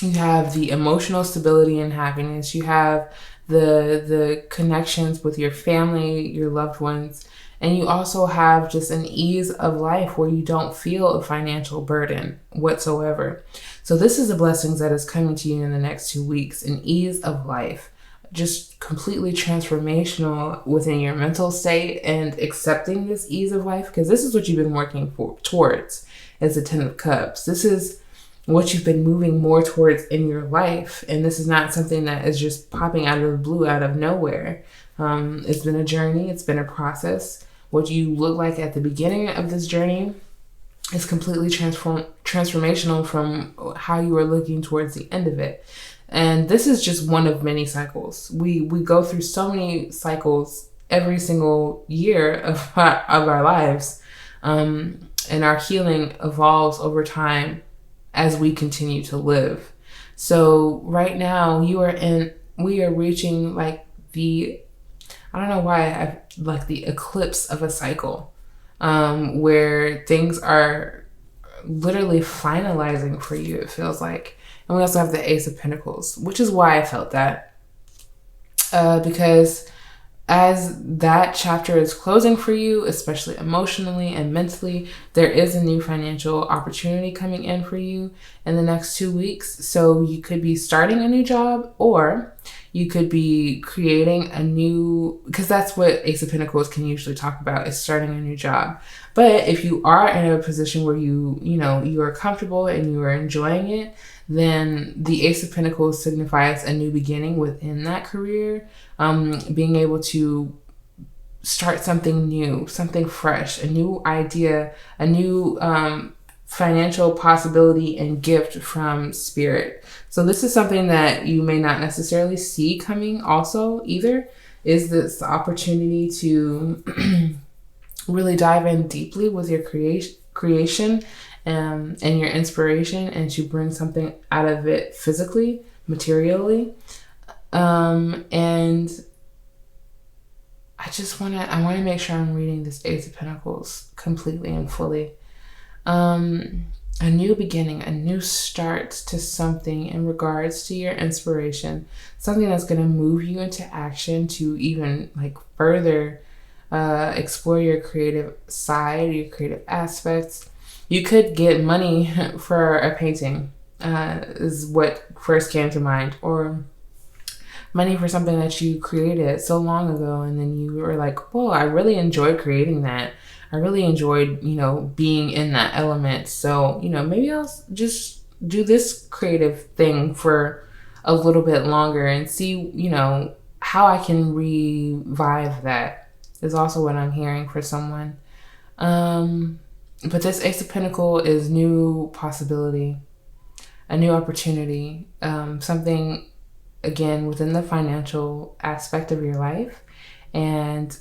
Speaker 1: You have the emotional stability and happiness. You have the connections with your family, your loved ones. And you also have just an ease of life where you don't feel a financial burden whatsoever. So this is the blessings that is coming to you in the next 2 weeks, an ease of life, just completely transformational within your mental state and accepting this ease of life, because this is what you've been working towards as the 10 of Cups. This is what you've been moving more towards in your life. And this is not something that is just popping out of the blue, out of nowhere. It's been a journey. It's been a process. What you look like at the beginning of this journey is completely transformational from how you are looking towards the end of it. And this is just one of many cycles. We go through so many cycles every single year of our lives. And our healing evolves over time as we continue to live. So right now we are reaching like I don't know why like the eclipse of a cycle. Where things are literally finalizing for you, it feels like. And we also have the Ace of Pentacles, which is why I felt that. Because as that chapter is closing for you, especially emotionally and mentally, there is a new financial opportunity coming in for you in the next 2 weeks. So you could be starting a new job, or you could be creating a new, because that's what Ace of Pentacles can usually talk about, is starting a new job. But if you are in a position where you are comfortable and you are enjoying it, then the Ace of Pentacles signifies a new beginning within that career. Being able to start something new, something fresh, a new idea, a new financial possibility and gift from spirit. So this is something that you may not necessarily see coming also either, is this opportunity to really dive in deeply with your creation and your inspiration, and to bring something out of it physically, materially. And I want to make sure I'm reading this Ace of Pentacles completely and fully. A new beginning, a new start to something in regards to your inspiration, something that's going to move you into action to even like further explore your creative side, your creative aspects. You could get money for a painting, is what first came to mind, or money for something that you created so long ago, and then you were like, whoa, I really enjoyed creating that. I really enjoyed, being in that element. So, maybe I'll just do this creative thing for a little bit longer and see, how I can revive that, is also what I'm hearing for someone. But this Ace of Pentacles is new possibility, a new opportunity, something, again, within the financial aspect of your life, and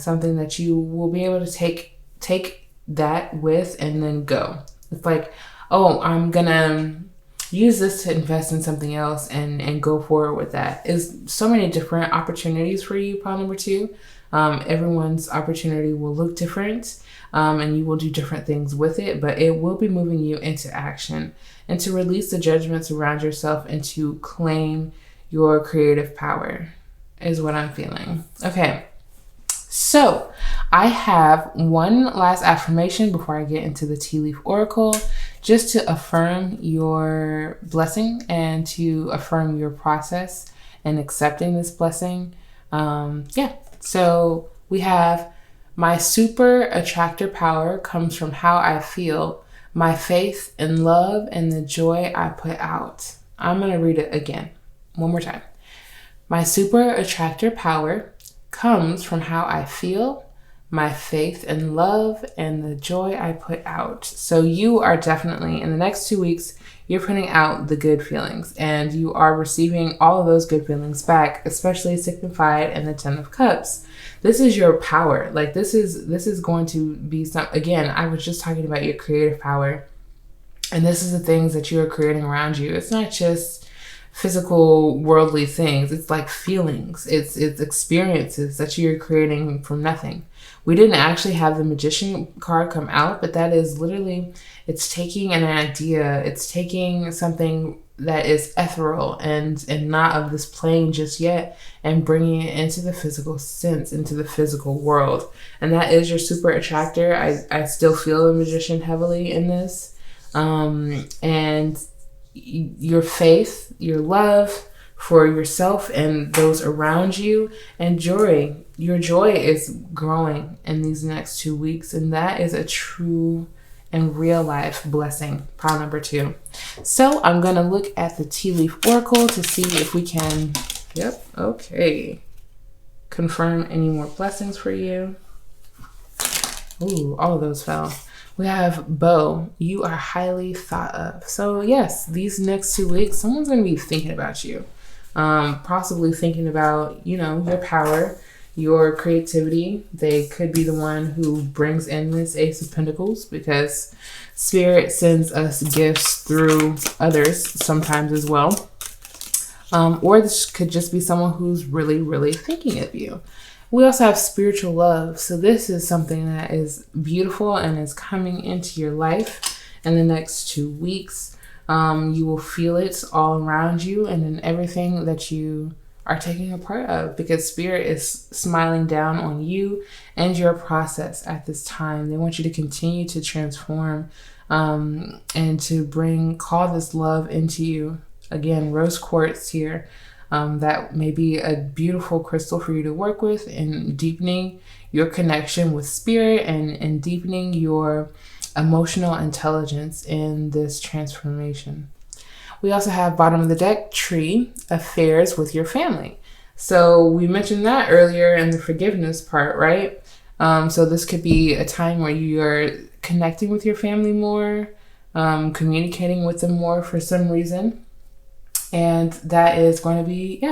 Speaker 1: something that you will be able to take that with and then go. It's like, oh, I'm gonna use this to invest in something else and go forward with that. Is so many different opportunities for you, pile number 2. Everyone's opportunity will look different, and you will do different things with it, but it will be moving you into action and to release the judgments around yourself and to claim your creative power, is what I'm feeling. Okay, so I have one last affirmation before I get into the tea leaf oracle, just to affirm your blessing and to affirm your process and accepting this blessing. So we have: my super attractor power comes from how I feel, my faith in love, and the joy I put out. I'm going to read it again. One more time. My super attractor power comes from how I feel, my faith in love, and the joy I put out. So you are definitely, in the next 2 weeks, you're putting out the good feelings, and you are receiving all of those good feelings back, especially signified in the 10 of Cups. This is your power. Like this is going to be again, I was just talking about your creative power, and this is the things that you are creating around you. It's not just physical worldly things. It's like feelings. It's experiences that you're creating from nothing. We didn't actually have the Magician card come out, but that is literally, it's taking an idea, it's taking something that is ethereal and not of this plane just yet, and bringing it into the physical sense, into the physical world. And that is your super attractor. I still feel the Magician heavily in this. And your faith, your love for yourself and those around you, and joy. Your joy is growing in these next 2 weeks, and that is a true and real life blessing, pile number 2. So I'm going to look at the tea leaf oracle to see if we can, okay. confirm any more blessings for you. Ooh, all of those fell. We have Bo, you are highly thought of. So yes, these next 2 weeks, someone's going to be thinking about you. Possibly thinking about, you know, your power, your creativity. They could be the one who brings in this Ace of Pentacles, because Spirit sends us gifts through others sometimes as well. Or this could just be someone who's really, really thinking of you. We also have spiritual love. So this is something that is beautiful and is coming into your life in the next 2 weeks. You will feel it all around you and in everything that you are taking a part of, because Spirit is smiling down on you and your process at this time. They want you to continue to transform and to call this love into you. Again, rose quartz here. That may be a beautiful crystal for you to work with in deepening your connection with Spirit and deepening your emotional intelligence in this transformation. We also have bottom of the deck, tree, affairs with your family. So we mentioned that earlier in the forgiveness part, right? So this could be a time where you're connecting with your family more, communicating with them more for some reason. And that is going to be,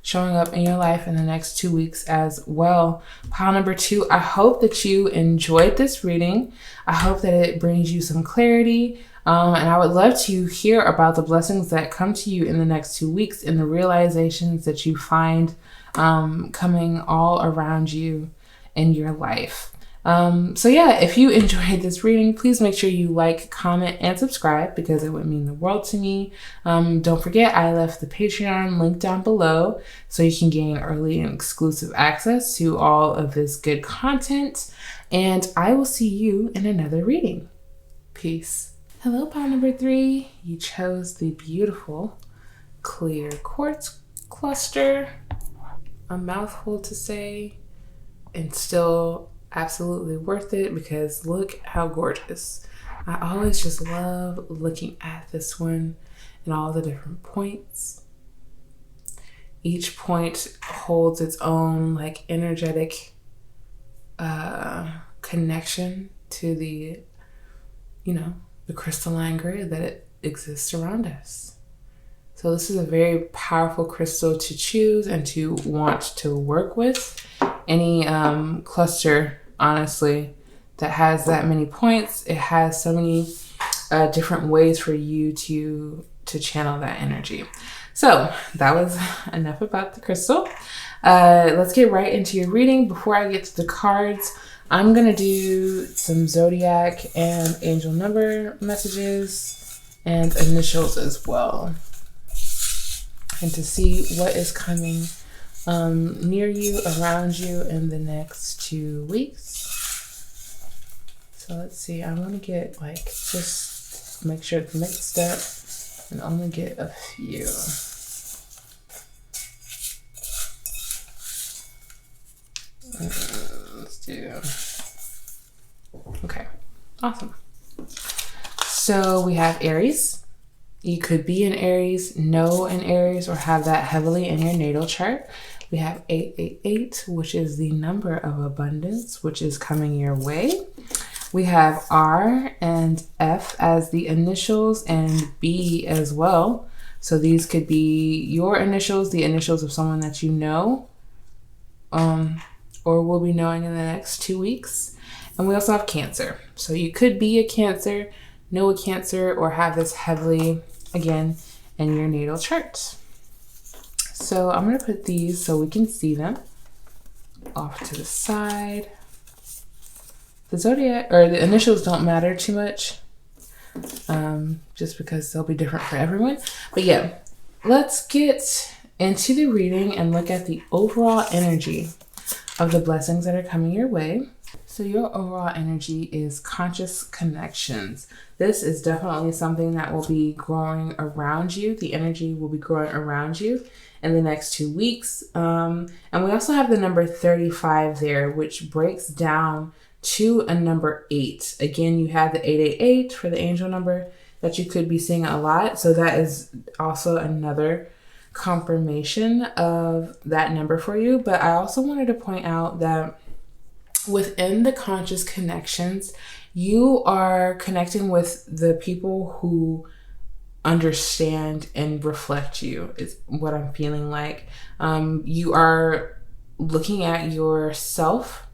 Speaker 1: showing up in your life in the next 2 weeks as well. Pile number 2, I hope that you enjoyed this reading. I hope that it brings you some clarity. And I would love to hear about the blessings that come to you in the next 2 weeks and the realizations that you find coming all around you in your life. So yeah, if you enjoyed this reading, please make sure you like, comment, and subscribe, because it would mean the world to me. Don't forget, I left the Patreon link down below so you can gain early and exclusive access to all of this good content. And I will see you in another reading. Peace. Hello, pile number 3. You chose the beautiful clear quartz cluster. A mouthful to say, and still absolutely worth it, because look how gorgeous. I always just love looking at this one and all the different points. Each point holds its own like energetic connection to the, the crystalline grid that it exists around us. So this is a very powerful crystal to choose and to want to work with. Any cluster, honestly, that has that many points, it has so many different ways for you to channel that energy. So that was enough about the crystal. Let's get right into your reading. Before I get to the cards, I'm going to do some zodiac and angel number messages and initials as well. And to see what is coming near you, around you in the next 2 weeks. So let's see, I want to get just make sure it's mixed up and only get a few. Let's do, okay, awesome. So we have Aries. You could be an Aries, know an Aries, or have that heavily in your natal chart. We have 888, which is the number of abundance, which is coming your way. We have R and F as the initials, and B as well. So these could be your initials, the initials of someone that you know, or will be knowing in the next 2 weeks. And we also have Cancer. So you could be a Cancer, know a Cancer, or have this heavily, again, in your natal chart. So I'm going to put these so we can see them off to the side. The zodiac, or the initials, don't matter too much, just because they'll be different for everyone. But yeah, let's get into the reading and look at the overall energy of the blessings that are coming your way. So your overall energy is conscious connections. This is definitely something that will be growing around you. The energy will be growing around you in the next 2 weeks. And we also have the number 35 there, which breaks down to a number 8. Again, you have the 888 for the angel number that you could be seeing a lot. So that is also another confirmation of that number for you. But I also wanted to point out that within the conscious connections, you are connecting with the people who understand and reflect you, is what I'm feeling like. You are looking at yourself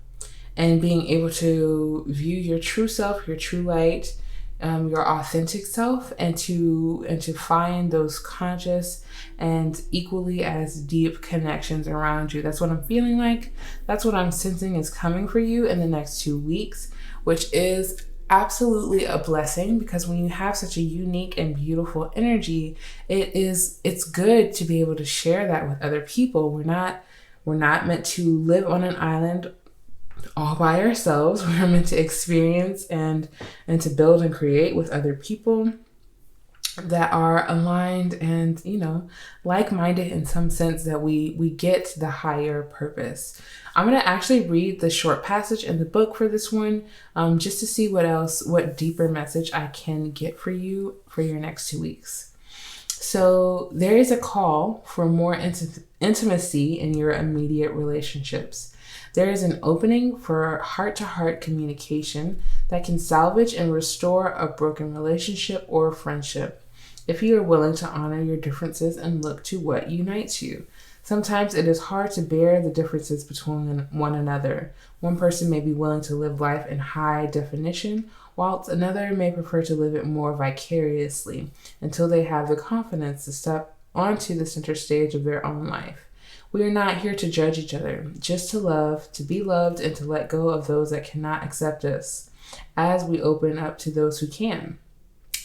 Speaker 1: and being able to view your true self, your true light, your authentic self, and to find those conscious and equally as deep connections around you. That's what I'm feeling like. That's what I'm sensing is coming for you in the next 2 weeks, which is absolutely a blessing, because when you have such a unique and beautiful energy, it's good to be able to share that with other people. We're not meant to live on an island all by ourselves. We're meant to experience and to build and create with other people that are aligned and, like-minded in some sense, that we get the higher purpose. I'm going to actually read the short passage in the book for this one, just to see what deeper message I can get for you for your next 2 weeks. So there is a call for more intimacy in your immediate relationships. There is an opening for heart-to-heart communication that can salvage and restore a broken relationship or friendship, if you are willing to honor your differences and look to what unites you. Sometimes it is hard to bear the differences between one another. One person may be willing to live life in high definition, whilst another may prefer to live it more vicariously until they have the confidence to step onto the center stage of their own life. We are not here to judge each other, just to love, to be loved, and to let go of those that cannot accept us, as we open up to those who can.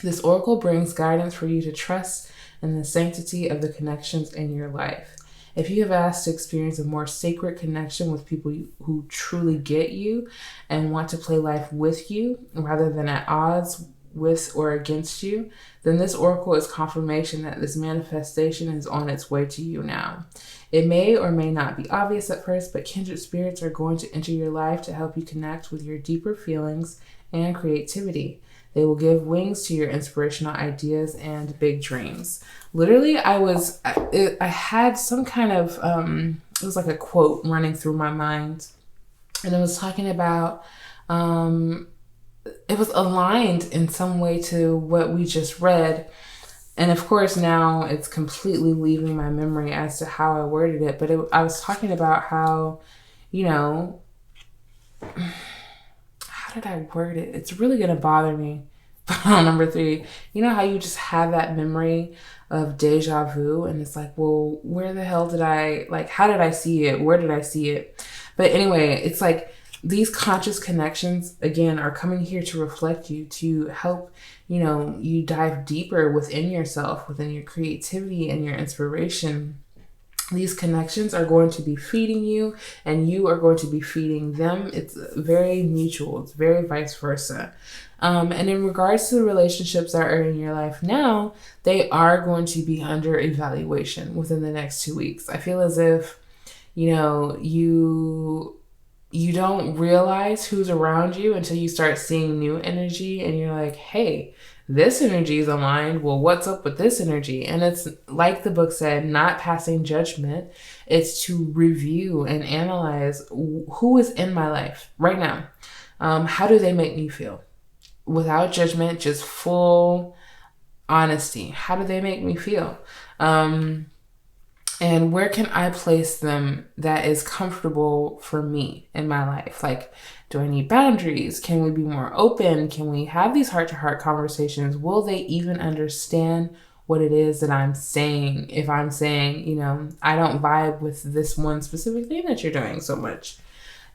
Speaker 1: This oracle brings guidance for you to trust in the sanctity of the connections in your life. If you have asked to experience a more sacred connection with people who truly get you and want to play life with you rather than at odds with or against you, then this oracle is confirmation that this manifestation is on its way to you now. It may or may not be obvious at first, but kindred spirits are going to enter your life to help you connect with your deeper feelings and creativity. They will give wings to your inspirational ideas and big dreams. Literally, I had some kind of, it was like a quote running through my mind. And it was talking about, it was aligned in some way to what we just read. And of course, now it's completely leaving my memory as to how I worded it. But I was talking about how, how did I word it? It's really going to bother me. Number 3, how you just have that memory of deja vu, and it's like, well, where the hell how did I see it? Where did I see it? But anyway, it's like these conscious connections, again, are coming here to reflect you, to help, you dive deeper within yourself, within your creativity and your inspiration. These connections are going to be feeding you, and you are going to be feeding them. It's very mutual. It's very vice versa. And in regards to the relationships that are in your life now, they are going to be under evaluation within the next 2 weeks. I feel as if, you don't realize who's around you until you start seeing new energy, and you're like, hey, this energy is aligned. Well, what's up with this energy? And it's like the book said, not passing judgment. It's to review and analyze who is in my life right now. How do they make me feel? Without judgment, just full honesty. How do they make me feel? And where can I place them that is comfortable for me in my life? Like, do I need boundaries? Can we be more open? Can we have these heart-to-heart conversations? Will they even understand what it is that I'm saying? If I'm saying, I don't vibe with this one specific thing that you're doing so much.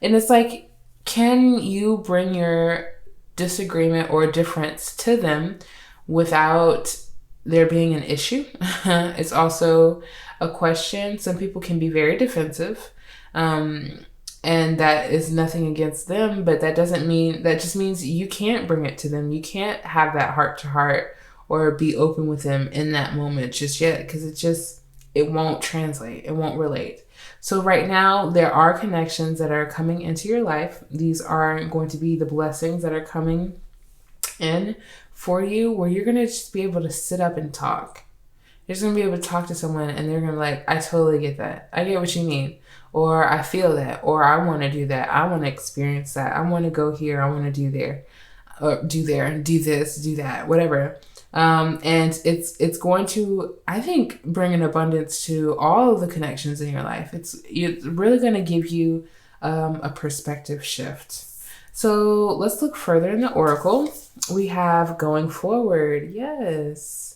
Speaker 1: And it's like, can you bring your disagreement or difference to them without there being an issue? It's also a question. Some people can be very defensive, and that is nothing against them, but that just means you can't bring it to them. You can't have that heart to heart or be open with them in that moment just yet, because it won't translate. It won't relate. So right now, there are connections that are coming into your life. These are going to be the blessings that are coming in for you, where you're going to just be able to sit up and talk. You're just going to be able to talk to someone and they're going to be like, I totally get that. I get what you mean. Or I feel that. Or I want to do that. I want to experience that. I want to go here. I want to do there. Or do there. Do this. Do that. Whatever. And it's going to, I think, bring an abundance to all of the connections in your life. It's really going to give you a perspective shift. So let's look further in the oracle. We have going forward. Yes.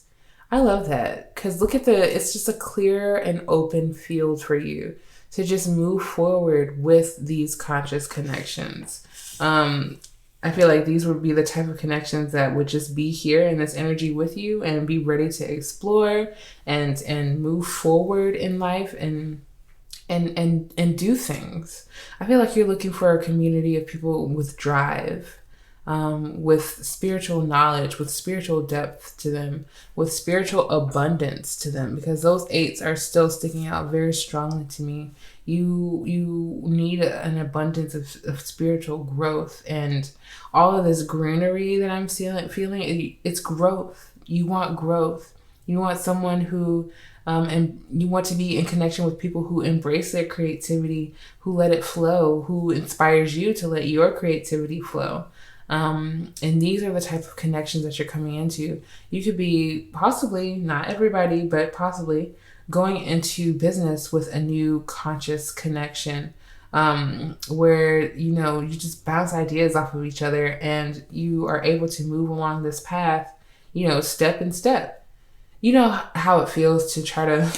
Speaker 1: I love that, because look at it's just a clear and open field for you to just move forward with these conscious connections. I feel like these would be the type of connections that would just be here in this energy with you and be ready to explore and move forward in life and do things. I feel like you're looking for a community of people with drive, with spiritual knowledge, with spiritual depth to them, with spiritual abundance to them, because those 8s are still sticking out very strongly to me. You need an abundance of spiritual growth, and all of this greenery that I'm feeling, it's growth. You want growth. You want someone who, and you want to be in connection with people who embrace their creativity, who let it flow, who inspires you to let your creativity flow. And these are the type of connections that you're coming into. You could be possibly, not everybody, but possibly going into business with a new conscious connection, where, you just bounce ideas off of each other and you are able to move along this path, step in step. You know how it feels to try to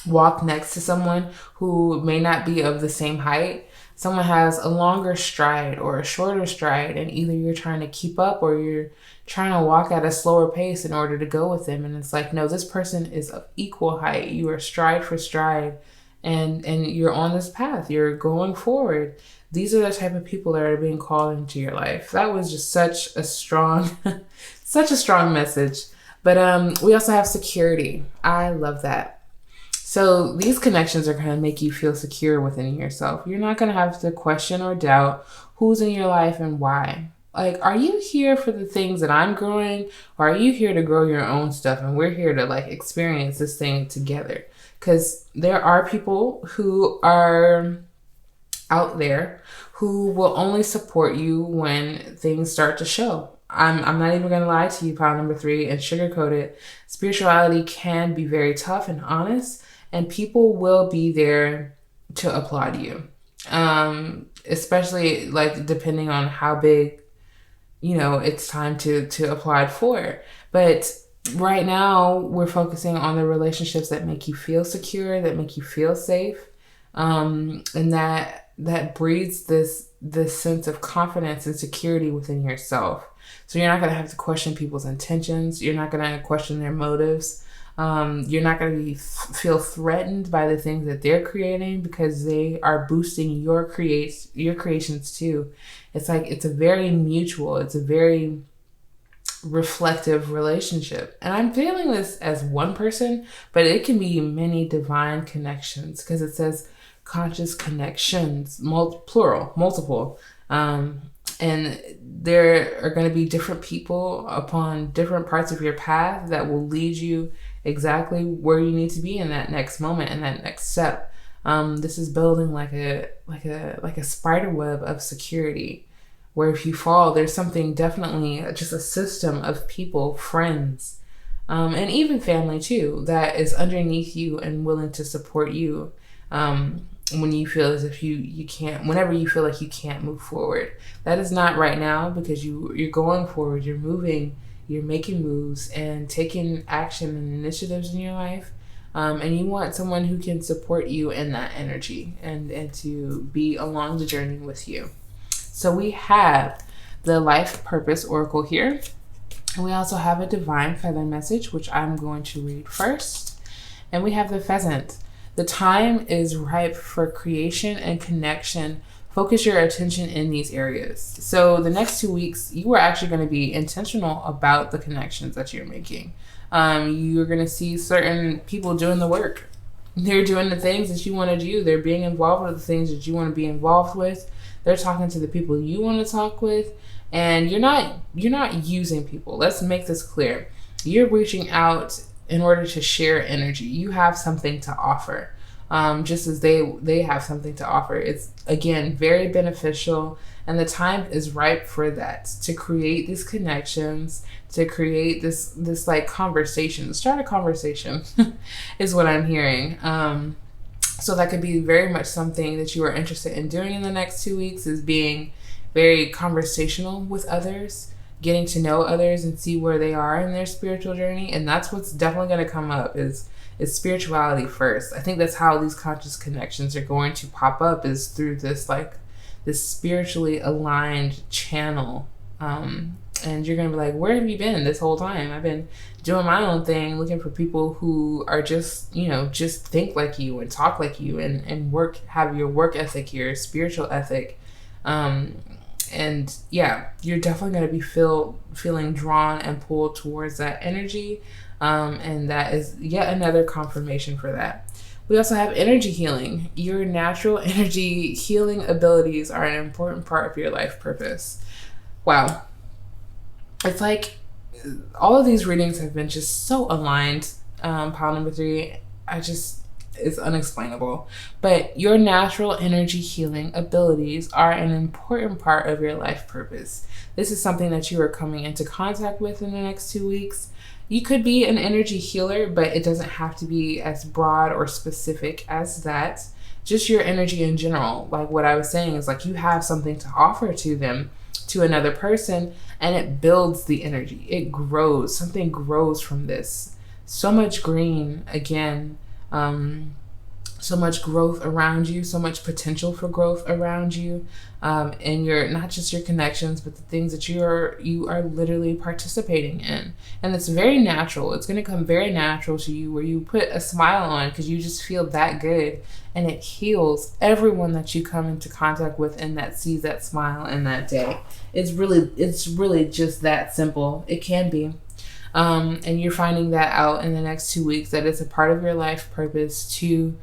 Speaker 1: walk next to someone who may not be of the same height. Someone has a longer stride or a shorter stride, and either you're trying to keep up or you're trying to walk at a slower pace in order to go with them. And it's like, no, this person is of equal height. You are stride for stride, and you're on this path. You're going forward. These are the type of people that are being called into your life. That was just such a strong message. But we also have security. I love that. So these connections are going to make you feel secure within yourself. You're not going to have to question or doubt who's in your life and why. Like, are you here for the things that I'm growing, or are you here to grow your own stuff and we're here to experience this thing together? Because there are people who are out there who will only support you when things start to show. I'm not even going to lie to you, pile number 3, and sugarcoat it. Spirituality can be very tough and honest, and people will be there to applaud you. Especially depending on how big, it's time to applaud for. But right now we're focusing on the relationships that make you feel secure, that make you feel safe. And that breeds this sense of confidence and security within yourself. So you're not going to have to question people's intentions. You're not going to question their motives. You're not going to feel threatened by the things that they're creating, because they are boosting your creations too. It's a very mutual, it's a very reflective relationship. And I'm feeling this as one person, but it can be many divine connections, because it says conscious connections, plural, multiple. And there are going to be different people upon different parts of your path that will lead you exactly where you need to be in that next moment and that next step. This is building like a spider web of security, where if you fall, there's something, definitely just a system of people, friends, and even family too, that is underneath you and willing to support you. When you feel as if you can't, whenever you feel like you can't move forward. That is not right now, because you're going forward, you're moving, you're making moves and taking action and initiatives in your life. And you want someone who can support you in that energy and to be along the journey with you. So we have the Life Purpose Oracle here. And we also have a Divine Feather message, which I'm going to read first. And we have the Pheasant. The time is ripe for creation and connection. Focus your attention in these areas. So the next 2 weeks, you are actually going to be intentional about the connections that you're making. You're going to see certain people doing the work. They're doing the things that you want to do. They're being involved with the things that you want to be involved with. They're talking to the people you want to talk with. And you're not using people. Let's make this clear. You're reaching out in order to share energy. You have something to offer, just as they have something to offer. It's, again, very beneficial, and the time is ripe for that, to create these connections, to create this like conversation, start a conversation is what I'm hearing. So that could be very much something that you are interested in doing in the next 2 weeks, is being very conversational with others, getting to know others and see where they are in their spiritual journey. And that's what's definitely going to come up is spirituality first. I think that's how these conscious connections are going to pop up, is through this spiritually aligned channel. And you're going to be like, where have you been this whole time? I've been doing my own thing, looking for people who are just, just think like you and talk like you and have your work ethic, your spiritual ethic. And yeah, you're definitely going to be feeling drawn and pulled towards that energy. And that is yet another confirmation for that. We also have energy healing. Your natural energy healing abilities are an important part of your life purpose. Wow. It's like all of these readings have been just so aligned. Pile number 3, it's unexplainable. But your natural energy healing abilities are an important part of your life purpose. This is something that you are coming into contact with in the next 2 weeks. You could be an energy healer, but it doesn't have to be as broad or specific as that. Just your energy in general. Like what I was saying is like you have something to offer to them, to another person, and it builds the energy. It grows. Something grows from this. So much green, again. So much growth around you, so much potential for growth around you, and your, not just your connections, but the things that you are literally participating in. And it's very natural. It's going to come very natural to you, where you put a smile on because you just feel that good, and it heals everyone that you come into contact with and that sees that smile in that day. It's really just that simple. It can be. And you're finding that out in the next 2 weeks, that it's a part of your life purpose to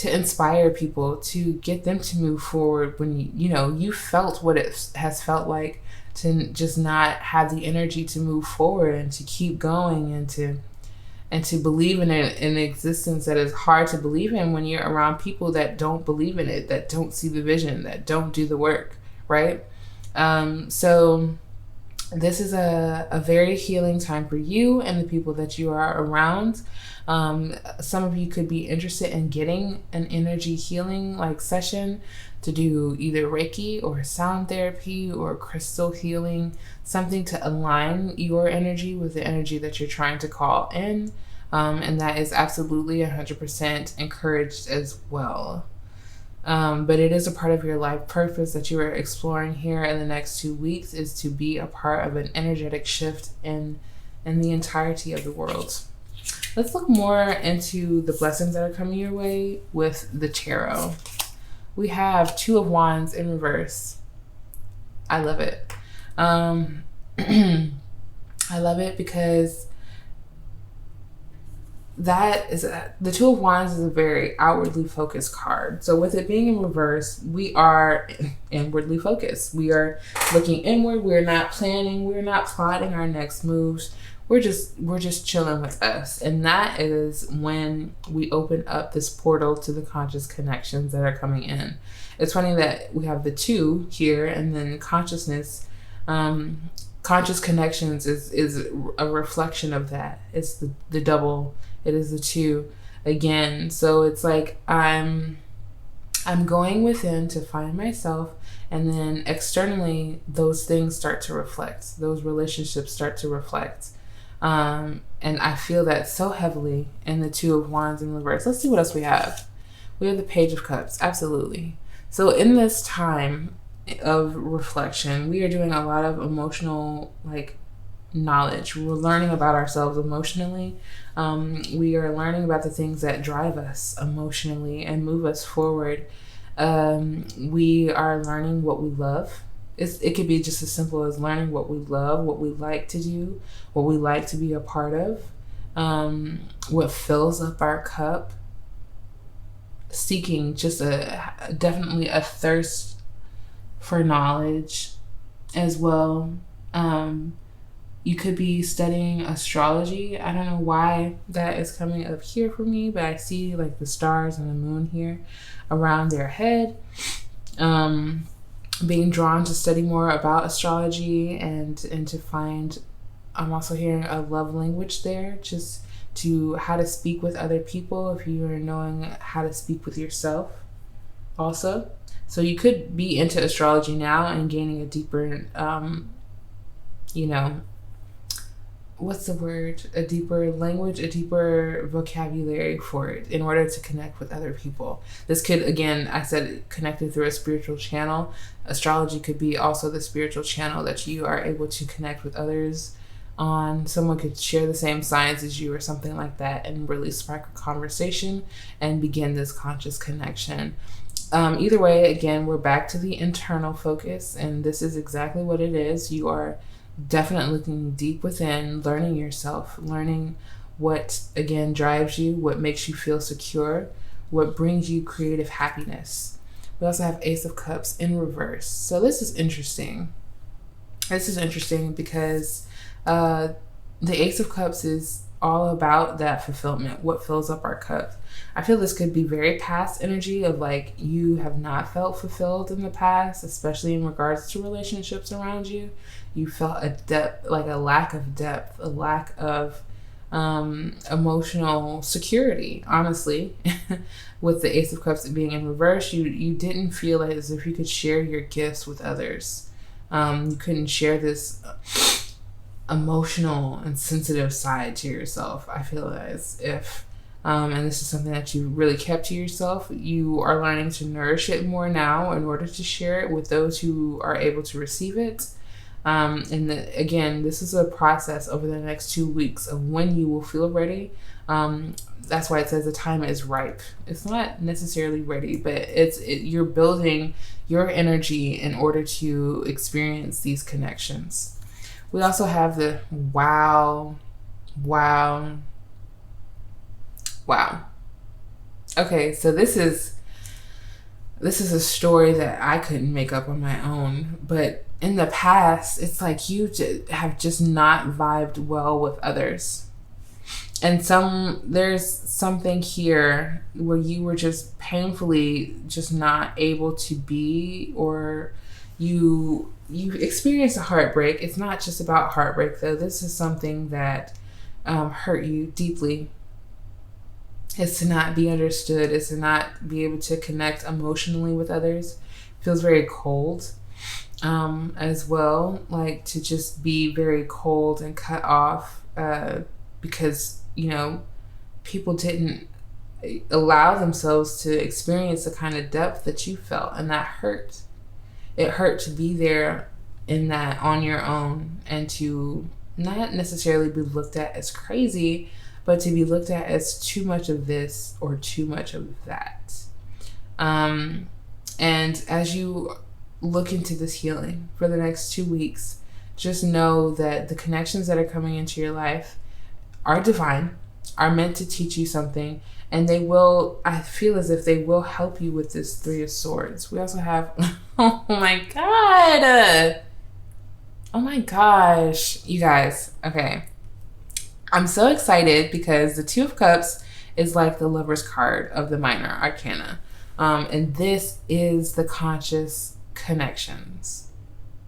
Speaker 1: inspire people, to get them to move forward when you felt what it has felt like to just not have the energy to move forward and to keep going and to believe in an existence that is hard to believe in when you're around people that don't believe in it, that don't see the vision, that don't do the work, right? So this is a very healing time for you and the people that you are around. Some of you could be interested in getting an energy healing session to do either Reiki or sound therapy or crystal healing, something to align your energy with the energy that you're trying to call in. And that is absolutely 100% encouraged as well. But it is a part of your life purpose that you are exploring here in the next 2 weeks, is to be a part of an energetic shift in the entirety of the world. Let's look more into the blessings that are coming your way with the tarot. We have 2 of Wands in reverse. I love it. I love it because the 2 of Wands is a very outwardly focused card. So with it being in reverse, we are inwardly focused. We are looking inward. We're not planning. We're not plotting our next moves. We're just chilling with us. And that is when we open up this portal to the conscious connections that are coming in. It's funny that we have the 2 here, and then consciousness, conscious connections is a reflection of that. It's the double. It is the 2 again. So it's like I'm going within to find myself, and then externally those things start to reflect. Those relationships start to reflect. And I feel that so heavily in the 2 of Wands in reverse. Let's see what else we have. We have the Page of Cups. Absolutely. So in this time of reflection, we are doing a lot of emotional knowledge. We're learning about ourselves emotionally. We are learning about the things that drive us emotionally and move us forward. We are learning what we love. It could be just as simple as learning what we love, what we like to do, what we like to be a part of, what fills up our cup. Seeking just definitely a thirst for knowledge as well. You could be studying astrology. I don't know why that is coming up here for me, but I see like the stars and the moon here around their head. Being drawn to study more about astrology and to find, I'm also hearing a love language there, just to how to speak with other people if you are knowing how to speak with yourself also. So you could be into astrology now and gaining a deeper, what's the word? A deeper language, a deeper vocabulary for it in order to connect with other people. This could, again, I said connected through a spiritual channel. Astrology could be also the spiritual channel that you are able to connect with others on. Someone could share the same signs as you or something like that and really spark a conversation and begin this conscious connection. Either way, again, we're back to the internal focus, and this is exactly what it is. You are definitely looking deep within, learning yourself, learning what, again, drives you, what makes you feel secure, what brings you creative happiness. We also have Ace of Cups in reverse. So this is interesting. This is interesting because the Ace of Cups is all about that fulfillment, what fills up our cup. I feel this could be very past energy of like you have not felt fulfilled in the past, especially in regards to relationships around you. You felt a depth, like a lack of depth, a lack of emotional security, honestly. With the Ace of Cups being in reverse, you didn't feel as if you could share your gifts with others. You couldn't share this emotional and sensitive side to yourself. I feel as if, and this is something that you really kept to yourself. You are learning to nourish it more now in order to share it with those who are able to receive it. Again, this is a process over the next 2 weeks of when you will feel ready. That's why it says the time is ripe. It's not necessarily ready, but you're building your energy in order to experience these connections. We also have the wow. Okay, so this is a story that I couldn't make up on my own, but in the past, it's like you have just not vibed well with others. And there's something here where you were just painfully just not able to be, or you experienced a heartbreak. It's not just about heartbreak though. This is something that hurt you deeply. It's to not be understood. It's to not be able to connect emotionally with others. It feels very cold as well. Like to just be very cold and cut off because, people didn't allow themselves to experience the kind of depth that you felt, and that hurt. It hurt to be there in that on your own and to not necessarily be looked at as crazy, but to be looked at as too much of this or too much of that. And as you look into this healing for the next 2 weeks, just know that the connections that are coming into your life are divine, are meant to teach you something, and I feel as if they will help you with this Three of Swords. We also have, oh my gosh, you guys, okay. I'm so excited because the Two of Cups is like the Lover's card of the minor arcana. And this is the conscious connections.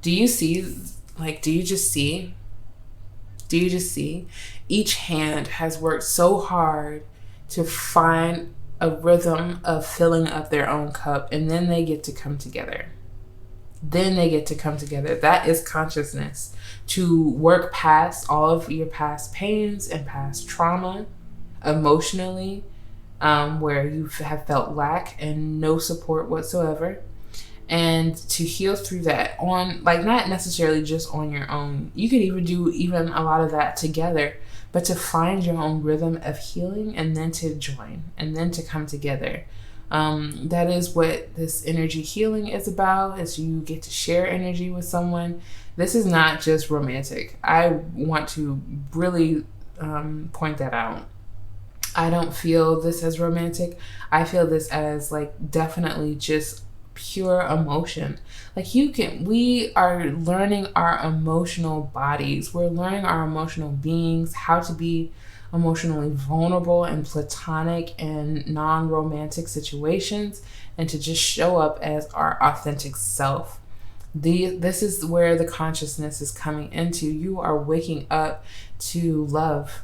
Speaker 1: Do you just see? Each hand has worked so hard to find a rhythm of filling up their own cup, and then they get to come together. That is consciousness. To work past all of your past pains and past trauma emotionally, where you have felt lack and no support whatsoever, and to heal through that not necessarily just on your own. You could even do a lot of that together, but to find your own rhythm of healing and then to join and then to come together. That is what this energy healing is about, is you get to share energy with someone. This is not just romantic. I want to really point that out. I don't feel this as romantic. I feel this as definitely just pure emotion. Like we are learning our emotional bodies. We're learning our emotional beings, how to be emotionally vulnerable in platonic and non-romantic situations, and to just show up as our authentic self. This is where the consciousness is coming into. You are waking up to love.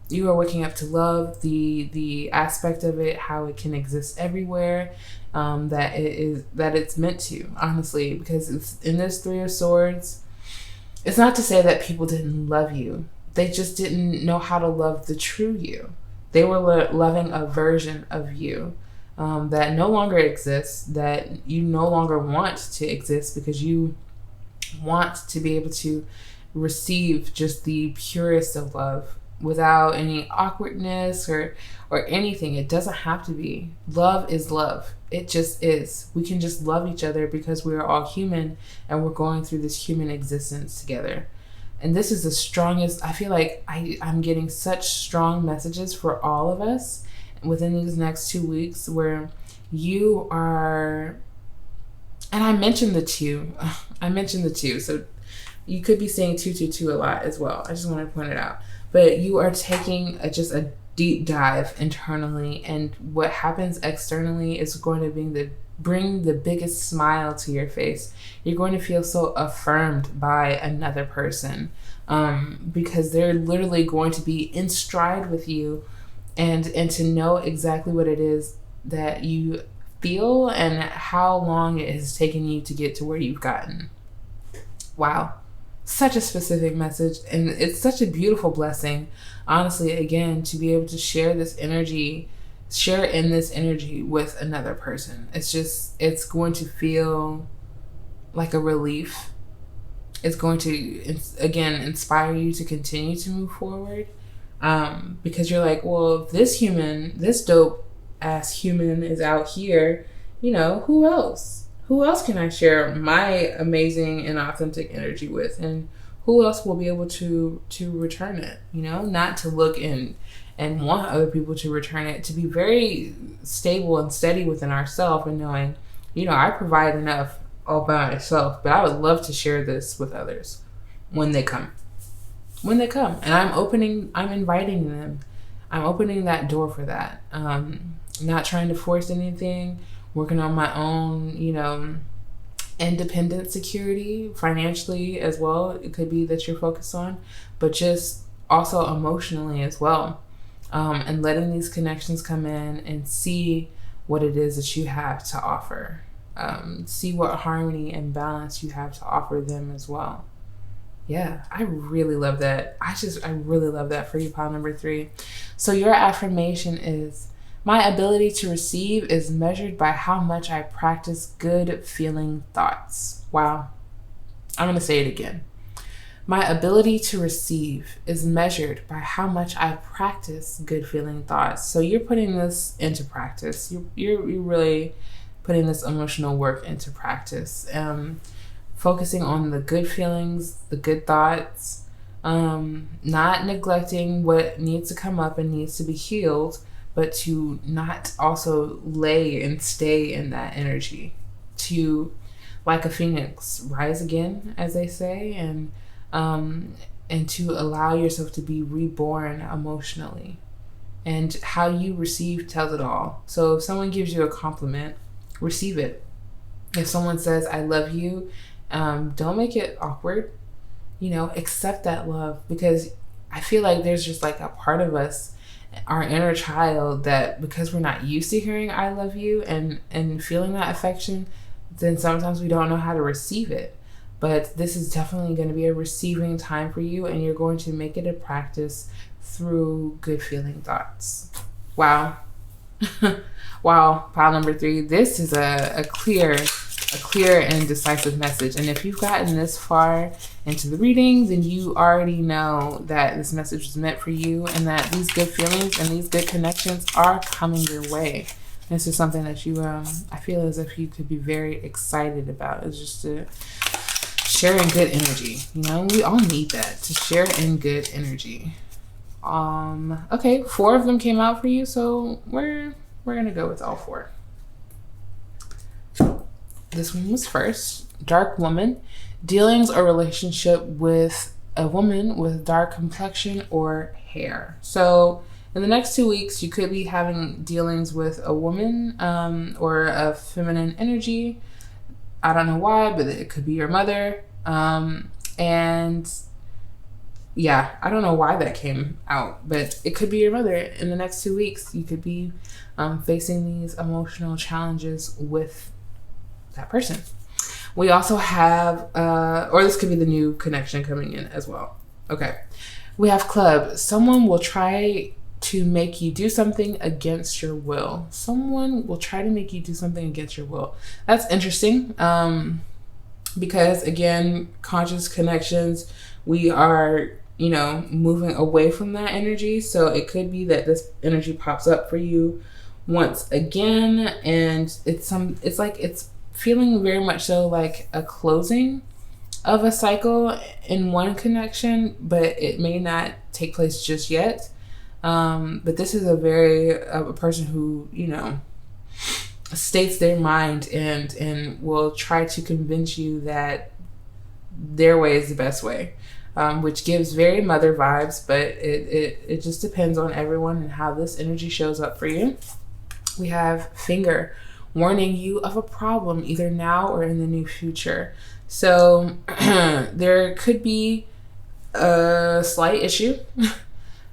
Speaker 1: You are waking up to love, the aspect of it, how it can exist everywhere, that it's meant to, honestly, because it's in this Three of Swords. It's not to say that people didn't love you. They just didn't know how to love the true you. They were loving a version of you that no longer exists, that you no longer want to exist, because you want to be able to receive just the purest of love without any awkwardness or anything. It doesn't have to be. Love is love. It just is. We can just love each other because we are all human and we're going through this human existence together. And this is the strongest. I feel like I'm getting such strong messages for all of us within these next 2 weeks, where you are, and I mentioned the two. So you could be saying 222 a lot as well. I just want to point it out. But you are taking just a deep dive internally, and what happens externally is going to bring the biggest smile to your face. You're going to feel so affirmed by another person, because they're literally going to be in stride with you, and to know exactly what it is that you feel and how long it has taken you to get to where you've gotten. Wow. Such a specific message, and it's such a beautiful blessing, honestly, again, to be able to share in this energy with another person. It's going to feel like a relief. It's going to, again, inspire you to continue to move forward, because you're like, well, if this dope ass human is out here, who else? Who else can I share my amazing and authentic energy with? And who else will be able to return it? Not to look and want other people to return it, to be very stable and steady within ourselves and knowing, I provide enough all by myself, but I would love to share this with others when they come. And I'm inviting them. I'm opening that door for that. Not trying to force anything. Working on my own, independent security financially as well. It could be that you're focused on, but just also emotionally as well. And letting these connections come in and see what it is that you have to offer. See what harmony and balance you have to offer them as well. Yeah, I really love that. I really love that for you, pile number 3. So your affirmation is, my ability to receive is measured by how much I practice good feeling thoughts. Wow. I'm going to say it again. My ability to receive is measured by how much I practice good feeling thoughts. So you're putting this into practice. You're really putting this emotional work into practice. Focusing on the good feelings, the good thoughts, not neglecting what needs to come up and needs to be healed, but to not also lay and stay in that energy, to, like a phoenix, rise again, as they say, and to allow yourself to be reborn emotionally. And how you receive tells it all. So if someone gives you a compliment, receive it. If someone says, I love you, don't make it awkward. Accept that love, because I feel like there's just like a part of us, our inner child, that because we're not used to hearing I love you and feeling that affection, then sometimes we don't know how to receive it. But this is definitely going to be a receiving time for you, and you're going to make it a practice through good feeling thoughts. Wow. Wow, pile number 3. This is a clear and decisive message. And if you've gotten this far into the reading, then you already know that this message was meant for you, and that these good feelings and these good connections are coming your way. This is something that you, I feel as if you could be very excited about. It's just sharing good energy. We all need that, to share in good energy. Okay, 4 of them came out for you, so we're gonna go with all 4. this one was first. Dark woman, dealings or relationship with a woman with dark complexion or hair. So in the next 2 weeks, you could be having dealings with a woman or a feminine energy. I don't know why, but it could be your mother. And yeah, I don't know why that came out, but it could be your mother. In the next 2 weeks, you could be facing these emotional challenges with that person. We also have, or this could be the new connection coming in as well. Okay. We have club. Someone will try to make you do something against your will. Someone will try to make you do something against your will. That's interesting. Because again, conscious connections, we are, moving away from that energy. So it could be that this energy pops up for you once again, and it's feeling very much so like a closing of a cycle in one connection, but it may not take place just yet. But this is a person who, states their mind and will try to convince you that their way is the best way, which gives very mother vibes, but it just depends on everyone and how this energy shows up for you. We have finger, warning you of a problem either now or in the near future. So there could be a slight issue.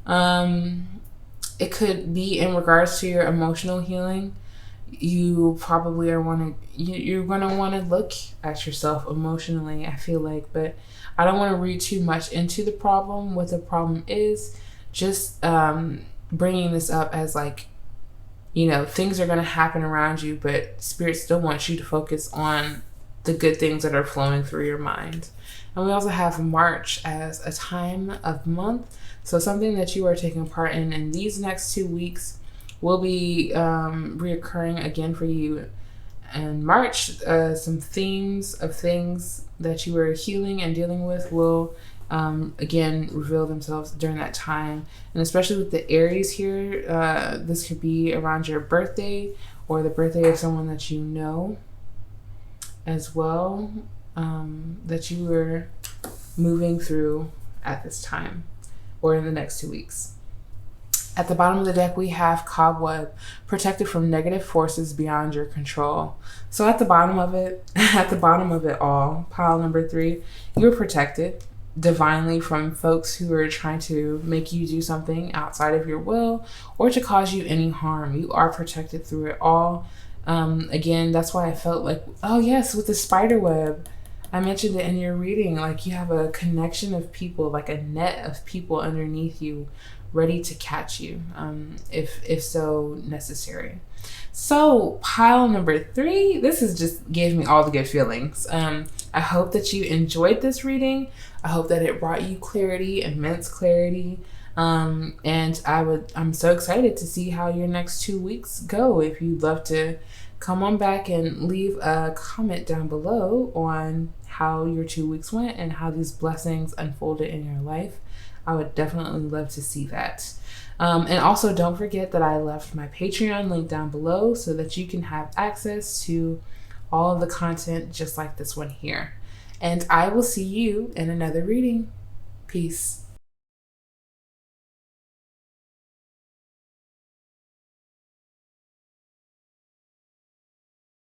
Speaker 1: It could be in regards to your emotional healing. You probably you're going to want to look at yourself emotionally, I feel like, but I don't want to read too much into the problem. What the problem is, just bringing this up as like, things are going to happen around you, but Spirit still wants you to focus on the good things that are flowing through your mind. And we also have March as a time of month. So something that you are taking part in these next 2 weeks will be reoccurring again for you. In March, some themes of things that you are healing and dealing with will again reveal themselves during that time. And especially with the Aries here, this could be around your birthday or the birthday of someone that you know as well, that you were moving through at this time or in the next 2 weeks. At the bottom of the deck, we have cobweb, protected from negative forces beyond your control. So at the bottom of it all, pile number 3, you're protected divinely from folks who are trying to make you do something outside of your will or to cause you any harm. You are protected through it all. Again, that's why I felt like, oh yes, with the spider web, I mentioned it in your reading, like you have a connection of people, like a net of people underneath you ready to catch you, if so necessary. So pile number 3, this is just gave me all the good feelings. I hope that you enjoyed this reading. I hope that it brought you clarity, immense clarity. And I'm so excited to see how your next 2 weeks go. If you'd love to come on back and leave a comment down below on how your 2 weeks went and how these blessings unfolded in your life, I would definitely love to see that. And also don't forget that I left my Patreon link down below so that you can have access to all of the content just like this one here. And I will see you in another reading. Peace.